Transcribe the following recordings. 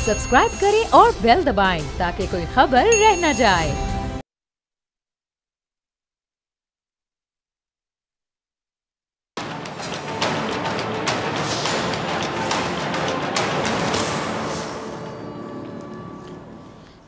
Subscribe करें और bell दबाएं ताकि कोई खबर रह न जाए।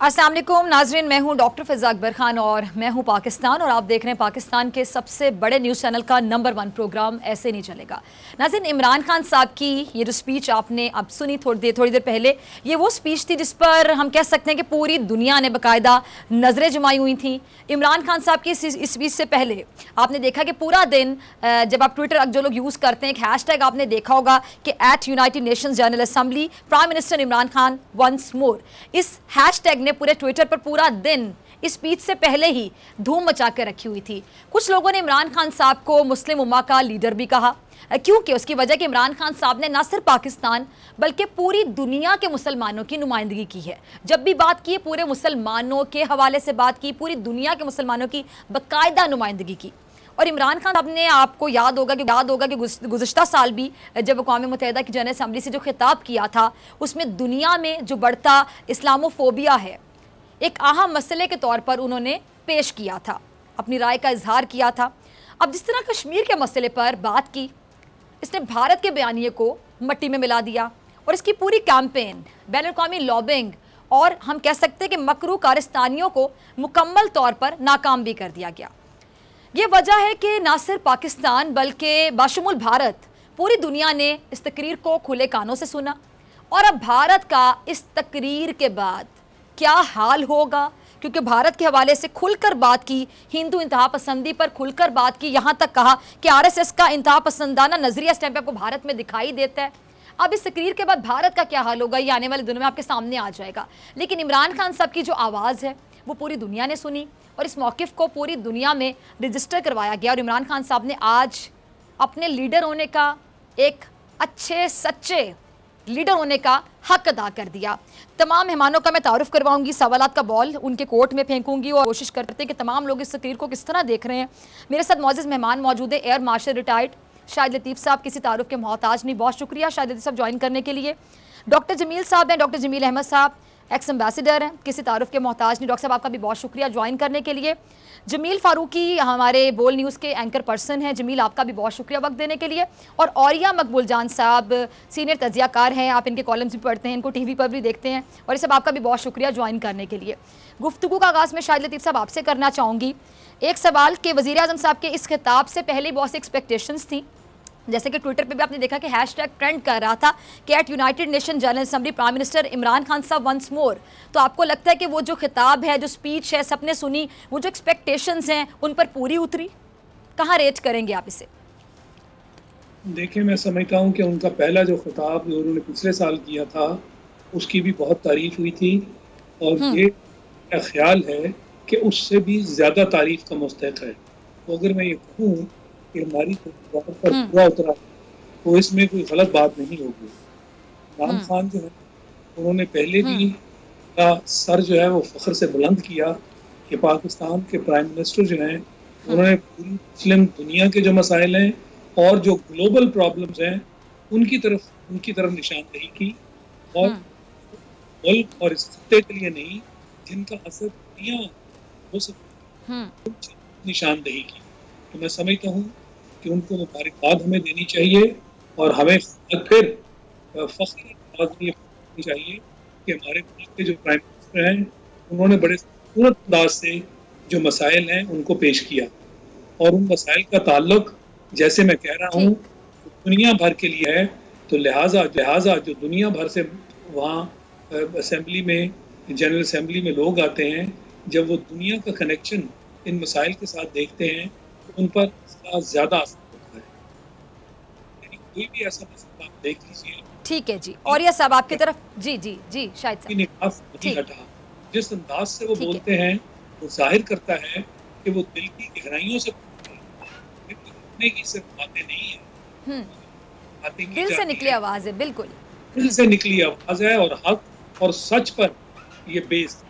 अस्सलाम वालेकुम नाजरीन, मैं हूं डॉक्टर फ़िज़ा अकबर खान और मैं हूं पाकिस्तान और आप देख रहे हैं पाकिस्तान के सबसे बड़े न्यूज़ चैनल का नंबर 1 प्रोग्राम ऐसे नहीं चलेगा। नाज़रीन, इमरान खान साहब की ये जो स्पीच आपने अब सुनी थोड़ी देर पहले, ये वो स्पीच थी जिस पर हम कह सकते हैं कि पूरी दुनिया ने बाकायदा नज़रें जमाई हुई थी। इमरान खान साहब की इस स्पीच से पहले आपने देखा कि पूरा दिन जब आप ट्विटर जो लोग यूज़ करते हैं, एक हैशटैग आपने देखा होगा कि @United Nations General Assembly prime minister Imran Khan once more. इस हैशटैग ने पूरे ट्विटर पर पूरा दिन इस स्पीच से पहले ही धूम मचा कर रखी हुई थी। कुछ लोगों ने इमरान खान साहब को मुस्लिम उम्मा का लीडर भी कहा, क्योंकि उसकी वजह कि इमरान खान साहब ने न सिर्फ पाकिस्तान बल्कि पूरी दुनिया के मुसलमानों की नुमाइंदगी की है। जब भी बात की है पूरे मुसलमानों के हवाले से बात की, पूरी दुनिया के मुसलमानों की बाकायदा नुमाइंदगी की। और इमरान खान साहब ने, आपको याद होगा कि गुज़िश्ता साल भी जब अक़वाम मुत्तहिदा की जनरल असम्बली से जो खिताब किया था, उसमें दुनिया में जो बढ़ता इस्लामोफोबिया है एक अहम मसले के तौर पर उन्होंने पेश किया था, अपनी राय का इजहार किया था। अब जिस तरह कश्मीर के मसले पर बात की, इसने भारत के बयानिए को मट्टी में मिला दिया और इसकी पूरी कैंपेन, बैनुल-अक़वामी लॉबिंग और हम कह सकते हैं कि मकरू कारस्तानियों को मुकम्मल तौर पर नाकाम भी कर दिया गया। ये वजह है कि ना सिर्फ पाकिस्तान बल्कि बाशुमुल भारत, पूरी दुनिया ने इस तकरीर को खुले कानों से सुना। और अब भारत का इस तकरीर के बाद क्या हाल होगा, क्योंकि भारत के हवाले से खुलकर बात की, हिंदू इंतहा पसंदी पर खुलकर बात की, यहाँ तक कहा कि आरएसएस का इंतहा पसंदाना नजरिया इस टाइम पे आपको भारत में दिखाई देता है। अब इस तकरीर के बाद भारत का क्या हाल होगा, ये आने वाले दिनों में आपके सामने आ जाएगा। लेकिन इमरान खान साहब की जो आवाज़ है वो पूरी दुनिया ने सुनी और इस मौक़िफ़ को पूरी दुनिया में रजिस्टर करवाया गया। और इमरान खान साहब ने आज अपने लीडर होने का, एक अच्छे सच्चे लीडर होने का हक अदा कर दिया। तमाम मेहमानों का मैं तारुफ करवाऊंगी, सवालात का बॉल उनके कोर्ट में फेंकूंगी और कोशिश करते हैं कि तमाम लोग इस तकरीर को किस तरह देख रहे हैं। मेरे साथ मौजूद मेहमान मौजूद है एयर मार्शल रिटायर्ड शाहिद लतीफ़ साहब, किसी तारुफ के मोहताज नहीं, बहुत शुक्रिया शाहिद लतीफ़ साहब ज्वाइन करने के लिए। डॉक्टर जमील साहब हैं, डॉक्टर जमील अहमद साहब एक्स एम्बेसडर हैं, किसी तारुफ के मोहताज नहीं। डॉक्टर साहब आपका भी बहुत शुक्रिया ज्वाइन करने के लिए। जमील फ़ारूकी हमारे बोल न्यूज़ के एंकर पर्सन हैं, जमील आपका भी बहुत शुक्रिया वक्त देने के लिए। और औरिया मकबूल जान साहब सीनियर तजियाकार हैं, आप इनके कॉलम्स भी पढ़ते हैं, इनको टीवी पर भी देखते हैं, और ये सब आपका भी बहुत शुक्रिया ज्वाइन करने के लिए। गुफ्तगू का आगाज़ में शाहिद लतीफ़ साहब आपसे करना चाहूँगी। एक सवाल कि वज़ीर आज़म साहब के इस खिताब से पहले बहुत सी एक्सपेक्टेशंस थी, जैसे कि ट्विटर पे भी आपने देखा कि हैशटैग ट्रेंड कर रहा था कि @United nation general Assembly prime minister Imran Khan साहब वंस मोर। तो आपको लगता है कि वो जो खिताब है, जो स्पीच है, सबने सुनी, वो जो एक्सपेक्टेशंस हैं उन पर पूरी उतरी? कहाँ रेट करेंगे आप इसे? देखिए, मैं समझता हूँ कि उनका पहला जो खिताब जो उन्होंने पिछले साल किया था उसकी भी बहुत तारीफ हुई थी और ये मेरा ख्याल है कि उससे भी ज़्यादा तारीफ का मुस्तहक है। तो अगर मैं ये कहूँ कि हमारी पर पूरा उतरा तो इसमें कोई गलत बात नहीं होगी। इमरान खान जो है उन्होंने पहले भी का सर जो है वो फख्र से बुलंद किया कि पाकिस्तान के प्राइम मिनिस्टर जो हैं उन्होंने पूरी मुस्लिम दुनिया के जो मसाइल हैं और जो ग्लोबल प्रॉब्लम्स हैं उनकी तरफ निशानदेही की और मुल्क और इस खत्ते के लिए नहीं, जिनका असर दुनिया हो सकती निशानदेही की। तो मैं समझता हूँ कि उनको मुबारकबाद हमें देनी चाहिए और हमें फिर फख्र देनी चाहिए कि हमारे मुल्क के जो प्राइम मिनिस्टर हैं उन्होंने बड़े खूबसूरत अंदाज से जो मसाइल हैं उनको पेश किया और उन मसाइल का ताल्लुक, जैसे मैं कह रहा हूँ, दुनिया भर के लिए है। तो लिहाजा जो दुनिया भर से वहाँ असेंबली में, जनरल असेंबली में लोग आते हैं, जब वो दुनिया का कनेक्शन इन मसाइल के साथ देखते हैं तो उन पर इसका ज़्यादा असर होता है। यानी कोई भी ऐसा मसला आप देख लीजिए। ठीक है जी, और यह सब आपकी तरफ जी शायद नहीं हटा, जिस अंदाज से वो बोलते हैं वो जाहिर करता है कि वो दिल की गहराइयों से की सिर्फ बातें नहीं है, दिल से निकली आवाज है, बिल्कुल दिल से निकली आवाज है और हक और सच पर ये बेस।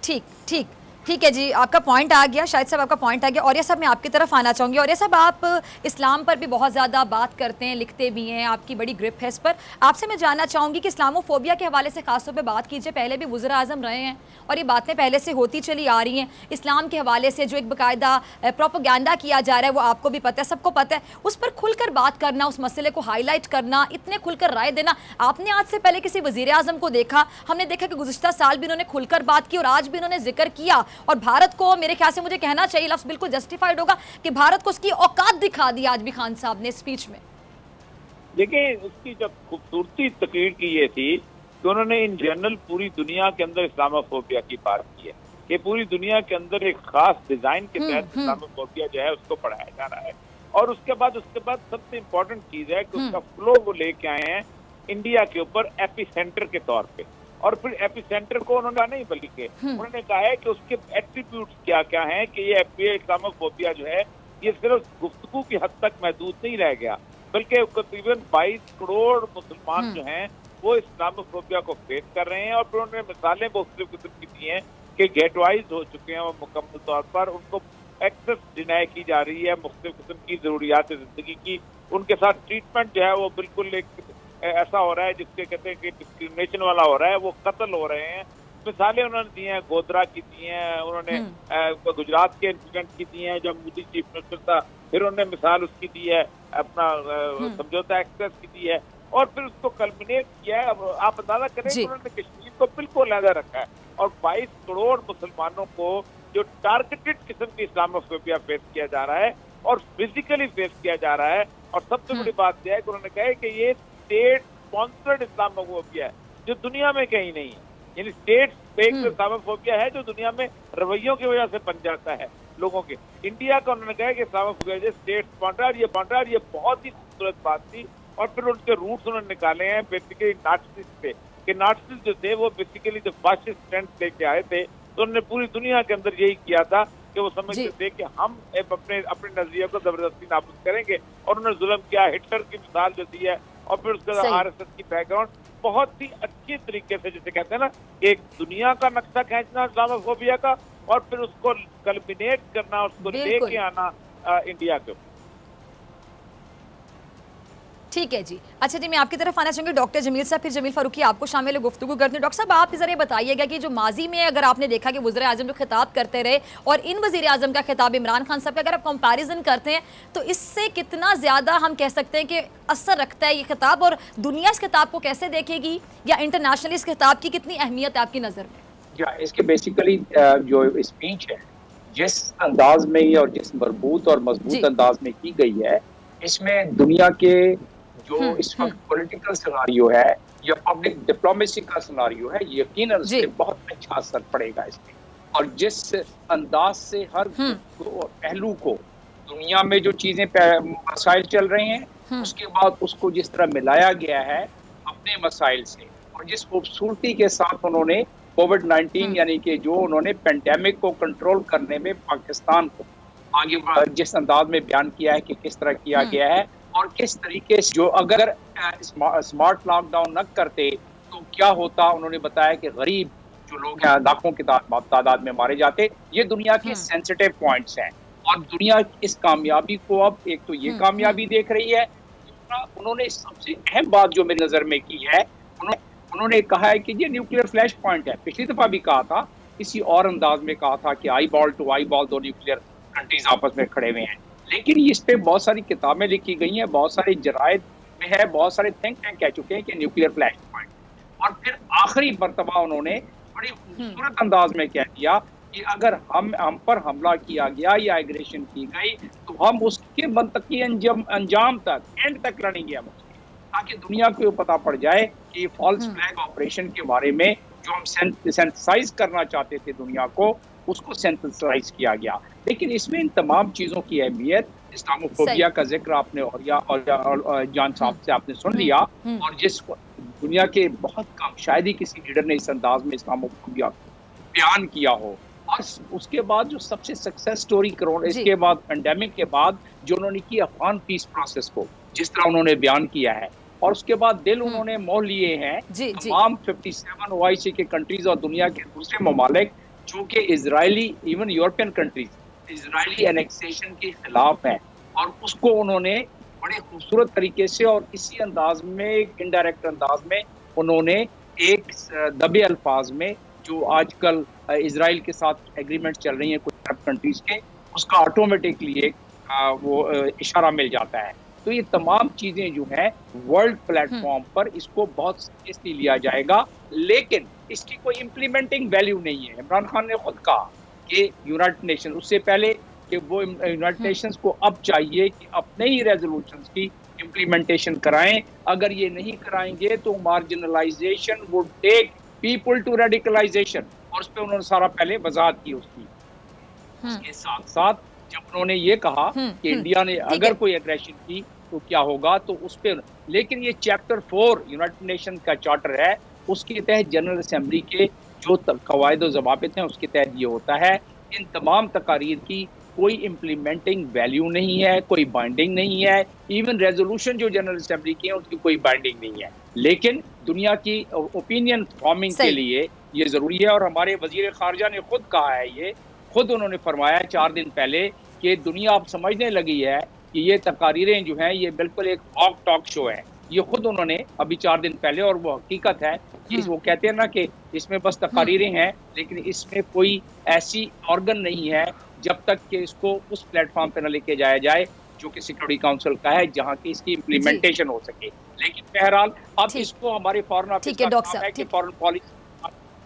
ठीक ठीक है जी, आपका पॉइंट आ गया, शायद साहब आपका पॉइंट आ गया। और ये सब मैं आपकी तरफ आना चाहूँगी। और ये सब आप इस्लाम पर भी बहुत ज़्यादा बात करते हैं, लिखते भी हैं, आपकी बड़ी ग्रिप है इस पर। आपसे मैं जानना चाहूँगी कि इस्लामोफोबिया के हवाले से खासतौर पे बात कीजिए। पहले भी वज़ीर आज़म रहे हैं और ये बातें पहले से होती चली आ रही हैं। इस्लाम के हवाले से जो एक बाकायदा प्रोपोगंडा किया जा रहा है वो आपको भी पता है, सबको पता है। उस पर खुलकर बात करना, उस मसले को हाईलाइट करना, इतने खुलकर राय देना, आपने आज से पहले किसी वज़ीर आज़म को देखा? हमने देखा कि गुज़िश्ता साल भी उन्होंने खुलकर बात की और आज भी उन्होंने जिक्र किया। और भारत को, मेरे ख्याल से मुझे कहना चाहिए, लफ्ज़ बिल्कुल जस्टिफाइड होगा कि भारत को उसकी औकात दिखा दी आज भी खान साहब ने स्पीच में। देखिए, उसकी जब खूबसूरती तकरीर की ये थी कि उन्होंने इन जनरल पूरी दुनिया के अंदर इस्लामोफोबिया की बात की है कि पूरी दुनिया के अंदर एक खास डिजाइन के तहत इस्लामोफोबिया जो है उसको पढ़ाया जा रहा है। और उसके बाद सबसे इम्पोर्टेंट चीज है कि उसका फ्लो वो लेके आए हैं इंडिया के ऊपर एपिसेंटर के तौर पे। और फिर एपिसेंटर को उन्होंने नहीं, बल्कि उन्होंने कहा है कि उसके एट्रीब्यूट्स क्या क्या हैं कि ये इस्लामोफोबिया जो है ये सिर्फ गुफ्तगू की हद तक महदूद नहीं रह गया, बल्कि तकरीबन 22 करोड़ मुसलमान जो हैं वो इस्लामोफोबिया को फेस कर रहे हैं। और फिर उन्होंने मिसालें मुख्तलिफ किस्म की दी हैं कि गेटवाइज हो चुके हैं वो मुकम्मल तौर पर, उनको एक्सेस डिनाई की जा रही है मुख्तलिफ किस्म की जरूरियात जिंदगी की। उनके साथ ट्रीटमेंट जो है वो बिल्कुल एक ऐसा हो रहा है जिसके कहते हैं कि डिस्क्रिमिनेशन वाला हो रहा है, वो कत्ल हो रहे हैं। मिसालें उन्होंने दी हैं, गोधरा की दी हैं, उन्होंने गुजरात के इंसिडेंट की दी हैं जब मोदी चीफ मिनिस्टर था, फिर उन्होंने मिसाल उसकी दी है, अपना समझौता एक्सप्रेस की दी है, और फिर उसको कल्मिनेट किया है। अब आप अंदाजा करें कि उन्होंने कश्मीर को बिल्कुल अलग रखा है और 22 करोड़ मुसलमानों को जो टारगेटेड किस्म की इस्लामोफोबिया फेस किया जा रहा है और फिजिकली फेस किया जा रहा है। और सबसे बड़ी बात यह है कि उन्होंने कहा है कि ये स्टेट स्पॉन्सर्ड इस्लामोफोबिया है जो दुनिया में कहीं नहीं है। यानी स्टेट बेस्ड इस्लामोफोबिया है जो दुनिया में रवैयों की वजह से बन जाता है लोगों के। इंडिया का उन्होंने कहा कि इस्लामोफोबिया स्टेट स्पॉन्सर्ड, ये बहुत ही खूबसूरत बात थी। और फिर उनके रूट्स उन्होंने निकाले हैं बेसिकली नाटसिस पे, कि नाटसिस जो थे वो बेसिकली जो फासिस्ट टेंट लेके आए थे, तो उन्होंने पूरी दुनिया के अंदर यही किया था कि वो समझते थे कि हम अपने नजरिए को जबरदस्ती नाफिज करेंगे। और उन्होंने जुल्म किया, हिटलर की मिसाल जो दी है, और फिर उसके बाद आरएसएस की बैकग्राउंड बहुत ही अच्छी तरीके से, जिसे कहते हैं ना, एक दुनिया का नक्शा खींचना इस्लामोफोबिया का और फिर उसको कल्मिनेट करना, उसको लेके आना इंडिया के ऊपर। ठीक है जी। अच्छा जी, मैं आपकी तरफ आना चाहूँगी डॉक्टर जमील साहब, फिर जमील फारूकी आपको शामिल गुफ्तगू करते हैं। डॉक्टर साहब, आप जरा बताइएगा कि जो माजी में अगर आपने देखा कि वज़ीर आज़म जो खिताब करते रहे और इन वज़ीर आज़म का खिताब इमरान खान साहब का अगर आप कंपैरिजन करते हैं तो इससे कितना ज़्यादा हम कह सकते हैं कि असर रखता है ये खिताब, और दुनिया इस खिताब को कैसे देखेगी या इंटरनेशनली इस खिताब की कितनी अहमियत है आपकी नज़र में? इसके बेसिकली जो स्पीच है जिस अंदाज में और जिस मजबूत और मजबूत अंदाज में की गई है, इसमें दुनिया के जो इस वक्त पॉलिटिकल सिनारियो है या पब्लिक डिप्लोमेसी का सिनारियो है, यकीनन उससे बहुत अच्छा असर पड़ेगा इसमें। और जिस अंदाज से हर पहलू को दुनिया में जो चीजें मसाइल चल रहे हैं उसके बाद उसको जिस तरह मिलाया गया है अपने मसाइल से, और जिस खूबसूरती के साथ उन्होंने कोविड-19 यानी कि जो उन्होंने पेंडेमिक को कंट्रोल करने में पाकिस्तान को आगे जिस अंदाज में बयान किया है कि किस तरह किया गया है और किस तरीके से, जो अगर स्मार्ट लॉकडाउन न करते तो क्या होता, उन्होंने बताया कि गरीब जो लोग हैं लाखों की तादाद में मारे जाते। ये दुनिया के सेंसिटिव पॉइंट्स हैं और दुनिया इस कामयाबी को अब एक तो ये कामयाबी देख रही है, दूसरा उन्होंने सबसे अहम बात जो मेरी नज़र में की है, उन्होंने कहा है कि ये न्यूक्लियर फ्लैश पॉइंट है। पिछली दफ़ा भी कहा था, किसी और अंदाज में कहा था कि eyeball to eyeball, दो न्यूक्लियर कंट्रीज आपस में खड़े हुए हैं। लेकिन इस पे बहुत सारी किताबें लिखी गई हैं, बहुत सारे जरायद में है, बहुत सारे थिंक टैंक कह चुके हैं कि न्यूक्लियर फ्लैश पॉइंट। और फिर आखिरी मरतबा उन्होंने बड़ी खूबसूरत अंदाज में कह दिया कि अगर हम पर हमला किया गया या एग्रेशन की गई तो हम उसके मंतकी अंजाम तक, एंड तक लड़ेंगे हम, ताकि दुनिया को पता पड़ जाए कि फॉल्स फ्लैग ऑपरेशन के बारे में जो हम सेंसिटाइज करना चाहते थे दुनिया को, उसको सेंसिटाइज किया गया। लेकिन इसमें इन तमाम चीज़ों की अहमियत, इस्लामोफोबिया का जिक्र आपने और जान साहब से आपने सुन लिया, और जिस दुनिया के बहुत कम, शायद ही किसी लीडर ने इस अंदाज में इस्लामोफोबिया बयान किया हो। और उसके बाद जो सबसे सक्सेस स्टोरी कोरोना, इसके बाद पेंडेमिक के बाद जो उन्होंने की अफगान पीस प्रोसेस को जिस तरह उन्होंने बयान किया है, और उसके बाद दिल उन्होंने मोह लिए हैं तमाम 57 OIC के कंट्रीज और दुनिया के दूसरे ममालिक जो कि Israeli even European countries Israeli annexation के खिलाफ हैं, और उसको उन्होंने बड़े खूबसूरत तरीके से और इसी अंदाज में, इनडायरेक्ट अंदाज में उन्होंने एक दबे अल्फाज में जो आजकल इजराइल के साथ एग्रीमेंट चल रही हैं कुछ अरब कंट्रीज के, उसका ऑटोमेटिकली एक वो इशारा मिल जाता है। तो ये तमाम चीजें जो हैं वर्ल्ड प्लेटफॉर्म पर इसको बहुत सीरियसली लिया जाएगा, लेकिन इसकी कोई इम्प्लीमेंटिंग वैल्यू नहीं है। इमरान खान ने खुद कहा कि यूनाइटेड नेशन, उससे पहले कि वो यूनाइटेड नेशंस को अब चाहिए कि अपने ही रेजोल्यूशंस की इम्प्लीमेंटेशन कराएं। अगर ये नहीं कराएंगे तो marginalisation would take people to radicalisation, और उस पर उन्होंने सारा पहले वजाहत की उसकी। इसके साथ साथ जब उन्होंने ये कहा कि इंडिया ने अगर कोई एग्रेशन की तो क्या होगा, तो उस पर, लेकिन ये चैप्टर 4 यूनाइटेड नेशन का चार्टर है, उसके तहत जनरल असेंबली के जो कवायद और ज़वाबित हैं उसके तहत ये होता है। इन तमाम तकारीर की कोई इम्प्लीमेंटिंग वैल्यू नहीं है, कोई बाइंडिंग नहीं है। इवन रेजोल्यूशन जो जनरल असेंबली की है उसकी कोई बाइंडिंग नहीं है, लेकिन दुनिया की ओपिनियन फॉर्मिंग के लिए ये ज़रूरी है। और हमारे वजीर खारजा ने खुद कहा है, ये खुद उन्होंने फरमाया 4 दिन पहले कि दुनिया अब समझने लगी है कि ये तकारीरें जो हैं ये बिल्कुल एक टॉक शो है। ये खुद उन्होंने अभी 4 दिन पहले, और वो हकीकत है कि वो कहते हैं ना कि इसमें बस तकारीरें हैं, लेकिन इसमें कोई ऐसी ऑर्गन नहीं है जब तक कि इसको उस प्लेटफॉर्म पे न लेके जाया जाए जो कि सिक्योरिटी काउंसिल का है, जहाँ की इसकी इम्प्लीमेंटेशन हो सके। लेकिन बहरहाल अब इसको हमारे फॉरेन ऑफिस का काम है कि फॉरेन पॉलिसी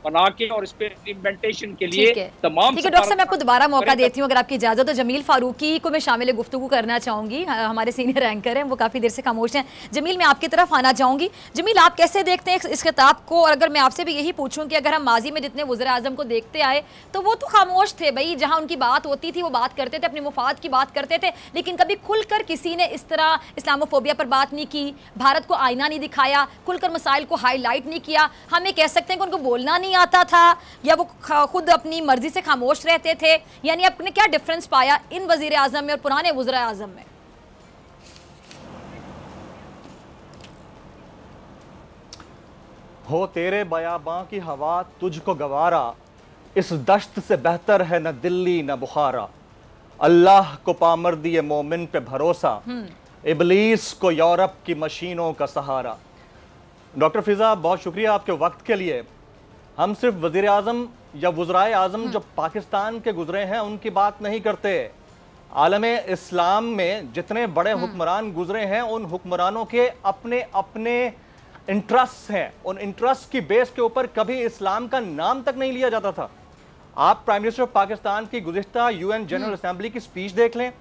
बना के और इस पे इम्प्लीमेंटेशन के लिए तमाम। ठीक है डॉक्टर साहब, मैं आपको दोबारा मौका देती हूँ, अगर आपकी इजाजत। तो जमील फारूकी को मैं शामिल गुफ्तगू करना चाहूंगी, हमारे सीनियर एंकर हैं, वो काफी देर से खामोश हैं। जमील, मैं आपकी तरफ आना चाहूंगी। जमील, आप कैसे देखते हैं इस खिताब को? और अगर मैं आपसे भी यही पूछूं कि अगर हम माजी में जितने वज़ीर आज़म को देखते आए तो वो तो खामोश थे भाई, जहाँ उनकी बात होती थी वो बात करते थे, अपने मुफाद की बात करते थे, लेकिन कभी खुलकर किसी ने इस तरह इस्लामोफोबिया पर बात नहीं की, भारत को आईना नहीं दिखाया, खुलकर मसाइल को हाईलाइट नहीं किया। हम ये कह सकते हैं कि उनको बोलना नहीं आता था, या वो खुद अपनी मर्जी से खामोश रहते थे? यानी आपने क्या डिफरेंस पाया इन वजीर आजम में और पुराने वज़ीर आजम में? हो तेरे बयाबां की हवा तुझको गवारा, इस दश्त से बेहतर है न दिल्ली न बुखारा। अल्लाह को पामर्दी मोमिन पे भरोसा, इबलीस को यूरोप की मशीनों का सहारा। डॉक्टर फिजा, बहुत शुक्रिया आपके वक्त के लिए। हम सिर्फ वज़ीर आज़म या वज़राए आज़म जो पाकिस्तान के गुजरे हैं उनकी बात नहीं करते। आलम इस्लाम में जितने बड़े हुक्मरान गुजरे हैं उन हुक्मरानों के अपने अपने इंटरेस्ट हैं। उन इंटरेस्ट की बेस के ऊपर कभी इस्लाम का नाम तक नहीं लिया जाता था। आप प्राइम मिनिस्टर ऑफ पाकिस्तान की गुज़िश्ता यूएन जनरल असेंबली की स्पीच देख लें,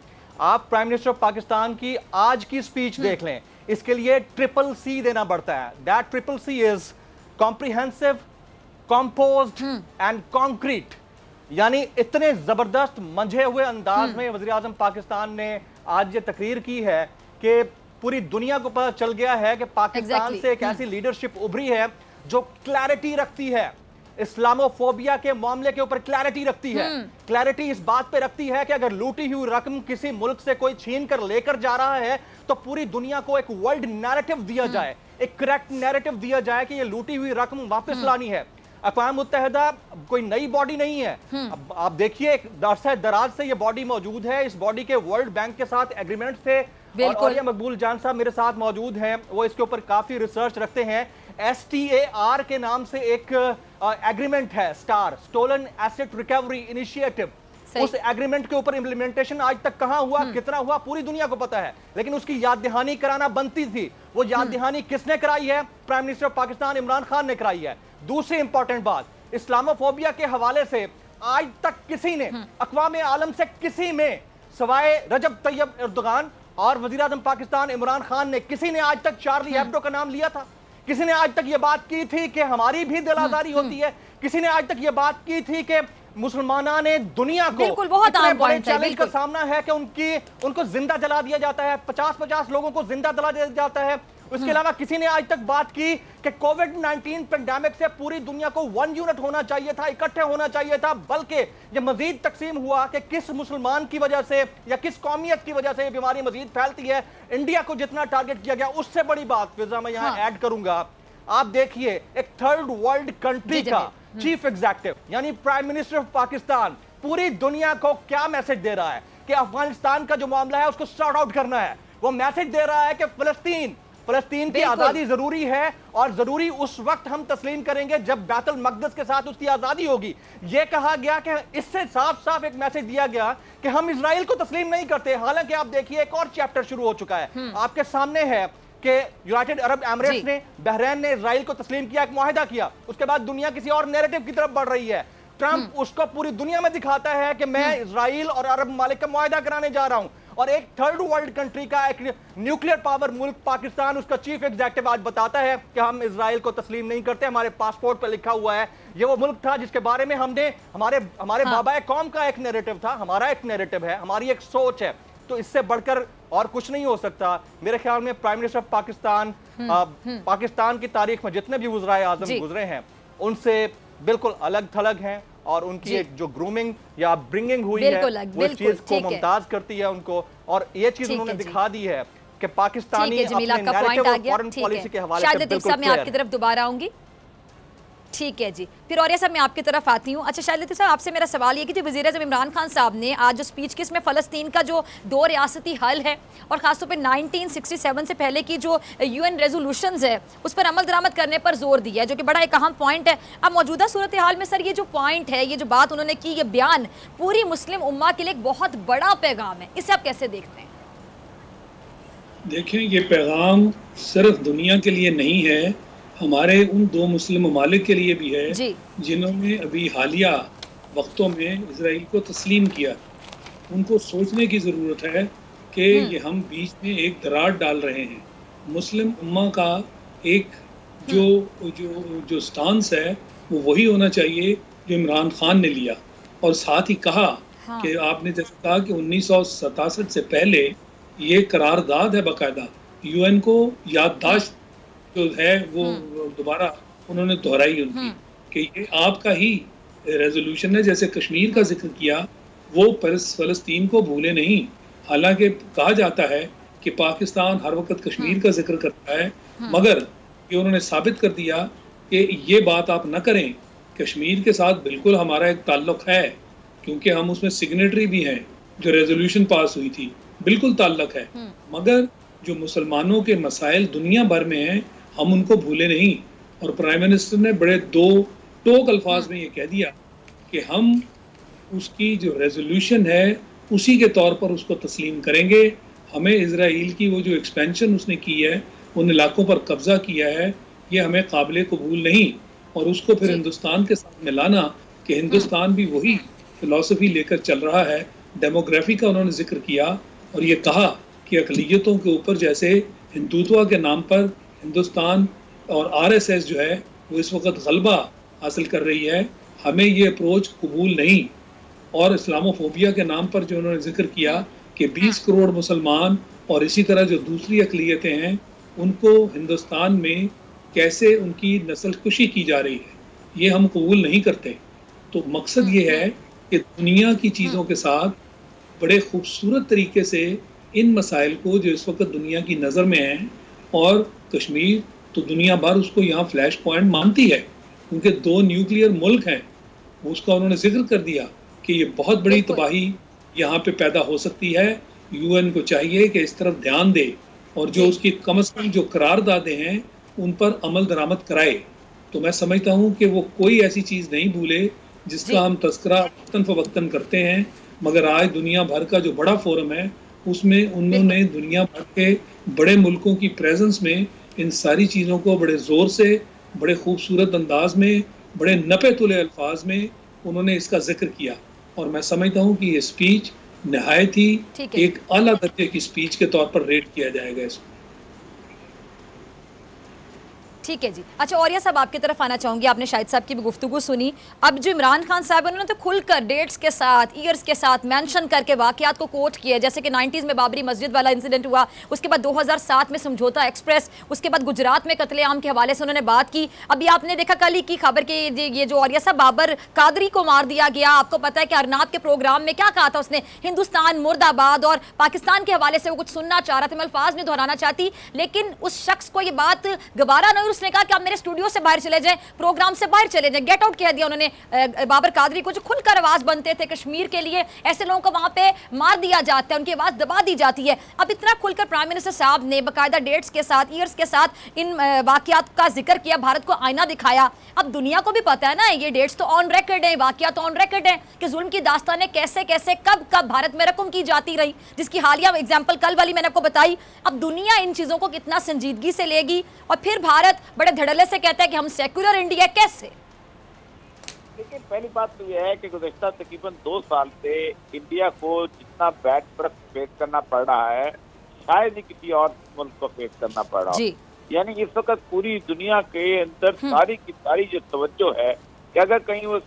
आप प्राइम मिनिस्टर ऑफ पाकिस्तान की आज की स्पीच देख लें, इसके लिए CCC देना पड़ता है। That CCC is comprehensive, composed and concrete. यानी इतने जबरदस्त मंझे हुए अंदाज में वज़ीर आज़म पाकिस्तान ने आज ये तकरीर की है कि पूरी दुनिया को पता चल गया है कि पाकिस्तान से एक ऐसी लीडरशिप उभरी है जो क्लैरिटी रखती है, इस्लामोफोबिया के मामले के ऊपर क्लैरिटी रखती है। क्लैरिटी इस बात पे रखती है कि अगर लूटी हुई रकम किसी मुल्क से कोई छीन कर लेकर जा रहा है तो पूरी दुनिया को एक वर्ल्ड नैरेटिव दिया जाए, एक करेक्ट नैरेटिव दिया जाए कि ये लूटी हुई रकम वापस लानी है। अक़वाम मुत्तहिदा कोई नई बॉडी नहीं है। अब आप देखिए, एक अरसा दराज से ये बॉडी मौजूद है। इस बॉडी के वर्ल्ड बैंक के साथ एग्रीमेंट थे, और मकबूल जान साहब मेरे साथ मौजूद हैं, वो इसके ऊपर काफी रिसर्च रखते हैं। STAR के नाम से एक एग्रीमेंट है, star, stolen asset recovery initiative. उस एग्रीमेंट के ऊपर इंप्लीमेंटेशन आज तक कहां हुआ, कितना हुआ, पूरी दुनिया को पता है, लेकिन उसकी याद दहानी कराना बनती थी। वो याद दहानी किसने कराई है? Prime minister of Pakistan Imran Khan ने कराई है। दूसरी इंपॉर्टेंट बात, इस्लामोफोबिया के हवाले से आज तक किसी ने अक़वाम आलम से किसी में सवाए रजब तैयब एर्दोगान और वज़ीर आज़म पाकिस्तान इमरान खान ने किसी ने आज तक चार्ली हेब्डो का नाम लिया था? किसी ने आज तक ये बात की थी कि हमारी भी दिल आज़ारी होती है? किसी ने आज तक ये बात की थी कि मुसलमाना ने दुनिया को इतने बड़े चैलेंज का सामना है कि उनको जिंदा जला दिया जाता है, 50-50 लोगों को जिंदा जला दिया जाता है? उसके अलावा किसी ने आज तक बात की कि कोविड-19 पेंडेमिक से पूरी दुनिया को वन यूनिट होना चाहिए था, इकट्ठे होना चाहिए था, बल्कि ये मजीद तकसीम हुआ कि किस मुसलमान की वजह से या किस कौमियत की वजह से ये बीमारी मजीद फैलती है। इंडिया को जितना टारगेट किया गया, उससे बड़ी बात फिजा मैं यहाँ ऐड करूंगा, आप देखिए एक थर्ड वर्ल्ड कंट्री का चीफ एग्जीक्यूटिव यानी प्राइम मिनिस्टर ऑफ पाकिस्तान पूरी दुनिया को क्या मैसेज दे रहा है कि अफगानिस्तान का जो मामला है उसको सॉर्ट आउट करना है। वो मैसेज दे रहा है कि फलस्तीन की आजादी जरूरी है और जरूरी उस वक्त हम तस्लीम करेंगे जब बैतुल मक़दस के साथ उसकी आजादी होगी। यह कहा गया कि इससे साफ साफ एक मैसेज दिया गया कि हम इजराइल को तस्लीम नहीं करते। हालांकि आप देखिए एक और चैप्टर शुरू हो चुका है, आपके सामने है कि यूनाइटेड अरब एमिरेट्स ने, बहरीन ने इजराइल को तस्लीम किया, एक मुआहिदा किया, उसके बाद दुनिया किसी और नैरेटिव की तरफ बढ़ रही है। ट्रंप उसको पूरी दुनिया में दिखाता है कि मैं इजराइल और अरब ममालिक का मुआहिदा कराने जा रहा हूं, और एक थर्ड वर्ल्ड कंट्री का एक न्यूक्लियर पावर मुल्क पाकिस्तान, उसका चीफ एग्जीक्यूटिव आज बताता है कि हम इजराइल को तस्लीम नहीं करते, हमारे पासपोर्ट पर लिखा हुआ है। ये वो मुल्क था जिसके बारे में हमने हमारे बाबा कौम का एक नैरेटिव था, हमारा एक नैरेटिव है, हमारी एक सोच है। तो इससे बढ़कर और कुछ नहीं हो सकता मेरे ख्याल में। Prime minister of Pakistan Pakistan की तारीख में जितने भी वज़ीर आज़म गुजरे हैं उनसे बिल्कुल अलग थलग हैं, और उनकी एक जो ग्रूमिंग या ब्रिंगिंग हुई है वो इस चीज को मुमताज करती है उनको, और ये चीज उन्होंने दिखा दी है कि पाकिस्तानी अपने नैरेटिव और फॉरेन पॉलिसी के हवाले से बिल्कुल क्लियर है। मैं आपकी तरफ दोबारा आऊंगी। ठीक है जी, फिर और ये सब मैं आपकी तरफ आती हूँ। अच्छा शाहिद लतीफ़ साहब, आपसे मेरा सवाल ये कि जो वज़ीर-ए-आज़म इमरान खान साहब ने आज जो स्पीच की, इसमें फ़लस्तीन का जो 2 रियासती हल है और ख़ासतौर पे 1967 से पहले की जो UN रेजोल्यूशंस है उस पर अमल दरामद करने पर जोर दिया है, जो कि बड़ा एक अहम पॉइंट है। अब मौजूदा सूरत हाल में सर ये जो पॉइंट है, ये जो बात उन्होंने की, ये बयान पूरी मुस्लिम उम्मा के लिए एक बहुत बड़ा पैगाम है, इसे आप कैसे देखते हैं? देखें, ये पैगाम सिर्फ दुनिया के लिए नहीं है, हमारे उन 2 मुस्लिम ममालिक के लिए भी है जिन्होंने अभी हालिया वक्तों में इजराइल को तस्लीम किया। उनको सोचने की ज़रूरत है कि ये हम बीच में एक दरार डाल रहे हैं। मुस्लिम उम्मा का एक जो स्टांस है वो वही होना चाहिए जो इमरान खान ने लिया, और साथ ही कहा कि आपने जैसे कहा कि 1967 से पहले ये करारदाद है, बाकायदा UN को याददाश्त जो है वो दोबारा उन्होंने दोहराई उनकी कि ये आपका ही रेजोल्यूशन है। जैसे कश्मीर का जिक्र किया, वो फ़लस्तीन को भूले नहीं। हालांकि कहा जाता है कि पाकिस्तान हर वक्त कश्मीर का जिक्र करता है, मगर ये उन्होंने साबित कर दिया कि ये बात आप न करें। कश्मीर के साथ बिल्कुल हमारा एक ताल्लुक है, क्योंकि हम उसमें सिग्नेटरी भी हैं, जो रेजोल्यूशन पास हुई थी, बिल्कुल ताल्लुक है। मगर जो मुसलमानों के मसाइल दुनिया भर में हैं, हम उनको भूले नहीं। और प्राइम मिनिस्टर ने बड़े 2 टोक अल्फाज में ये कह दिया कि हम उसकी जो रेजोल्यूशन है उसी के तौर पर उसको तस्लीम करेंगे। हमें इजराइल की वो जो एक्सपेंशन उसने की है, उन इलाकों पर कब्जा किया है, ये हमें काबिल कबूल नहीं। और उसको फिर हिंदुस्तान के साथ मिलाना कि हिंदुस्तान भी वही फिलॉसफी लेकर चल रहा है। डेमोग्राफी का उन्होंने जिक्र किया और ये कहा कि अक़लियतों के ऊपर जैसे हिंदुत्व के नाम पर हिंदुस्तान और RSS जो है वो इस वक्त गलबा हासिल कर रही है, हमें ये अप्रोच कबूल नहीं। और इस्लामोफोबिया के नाम पर जो उन्होंने जिक्र किया कि 20 करोड़ मुसलमान और इसी तरह जो दूसरी अक़लियतें हैं उनको हिंदुस्तान में कैसे उनकी नस्ल कुशी की जा रही है, ये हम कबूल नहीं करते। तो मकसद ये है कि दुनिया की चीज़ों के साथ बड़े खूबसूरत तरीके से इन मसाइल को जो इस वक्त दुनिया की नज़र में हैं, और कश्मीर तो दुनिया भर उसको यहाँ फ्लैश पॉइंट मानती है, क्योंकि 2 न्यूक्लियर मुल्क हैं, उसका उन्होंने जिक्र कर दिया कि ये बहुत बड़ी तबाही यहाँ पे पैदा हो सकती है। UN को चाहिए कि इस तरफ ध्यान दे और जो उसकी कम से कम जो करारदादे हैं उन पर अमल दरामद कराए। तो मैं समझता हूँ कि वो कोई ऐसी चीज़ नहीं भूले जिसका हम तस्करा वक्तन फ़वक्तन करते हैं, मगर आज दुनिया भर का जो बड़ा फोरम है उसमें उन्होंने दुनिया भर के बड़े मुल्कों की प्रेजेंस में इन सारी चीज़ों को बड़े ज़ोर से, बड़े खूबसूरत अंदाज में, बड़े नपे तुले अल्फाज में उन्होंने इसका जिक्र किया। और मैं समझता हूँ कि ये स्पीच नहायत ही एक आला दर्जे की स्पीच के तौर पर रेट किया जाएगा इसको। ठीक है जी। अच्छा, और यह सब आपकी तरफ आना चाहूँगी। आपने शाहिद साहब की भी गुफ्तगू सुनी। अब जो इमरान खान साहब उन्होंने तो खुलकर डेट्स के साथ, ईयर्स के साथ मेंशन करके वाक़यात को कोट किया, जैसे कि 90s में बाबरी मस्जिद वाला इंसिडेंट हुआ, उसके बाद 2007 में समझौता एक्सप्रेस, उसके बाद गुजरात में कत्लेआम के हवाले से उन्होंने बात की। अभी आपने देखा कल ही की खबर कि ये जो और सब बाबर कादरी को मार दिया गया। आपको पता है कि अरनाब के प्रोग्राम में क्या कहा था उसने, हिंदुस्तान मुर्दाबाद, और पाकिस्तान के हवाले से वो कुछ सुनना चाह रहा था। मैं अल्फाज नहीं दोहराना चाहती, लेकिन उस शख्स को ये बात गवारा नहीं, उसने कहा कि आप मेरे स्टूडियो से बाहर चले जाएं, प्रोग्राम से बाहर चले जाएं, गेट आउट कह दिया उन्होंने बाबर कादरी को, जो खुलकर आवाज बनते थे कश्मीर के लिए। ऐसे लोगों को वहां पे मार दिया जाता है, उनकी आवाज दबा दी जाती है। अब इतना खुलकर प्राइम मिनिस्टर साहब ने बाकायदा डेट्स के साथ, ईयर्स के साथ इन वाकयात का जिक्र किया, भारत को आईना दिखाया। अब दुनिया को भी पता है ना, ये डेट्स तो ऑन रिकॉर्ड है, वाकयात ऑन रिकॉर्ड है कि जुल्म की दास्तानें कैसे कैसे कब कब भारत में रकम की जाती रही, जिसकी हालिया एग्जाम्पल कल वाली मैंने आपको बताई। अब दुनिया इन चीजों को कितना संजीदगी से लेगी, और फिर भारत बड़े धड़ल्ले से कहता है कि हम सेक्युलर इंडिया। कैसे? लेकिन पहली बात तो यह है कि गुज़श्ता तकरीबन 2 साल से इंडिया को जितना बैड प्रेस फेस करना पड़ रहा है, शायद ही किसी और मुल्क को फेस करना पड़ रहा है। यानी इस वक्त पूरी दुनिया के अंदर सारी की सारी जो तवज्जो है कि अगर कहीं वो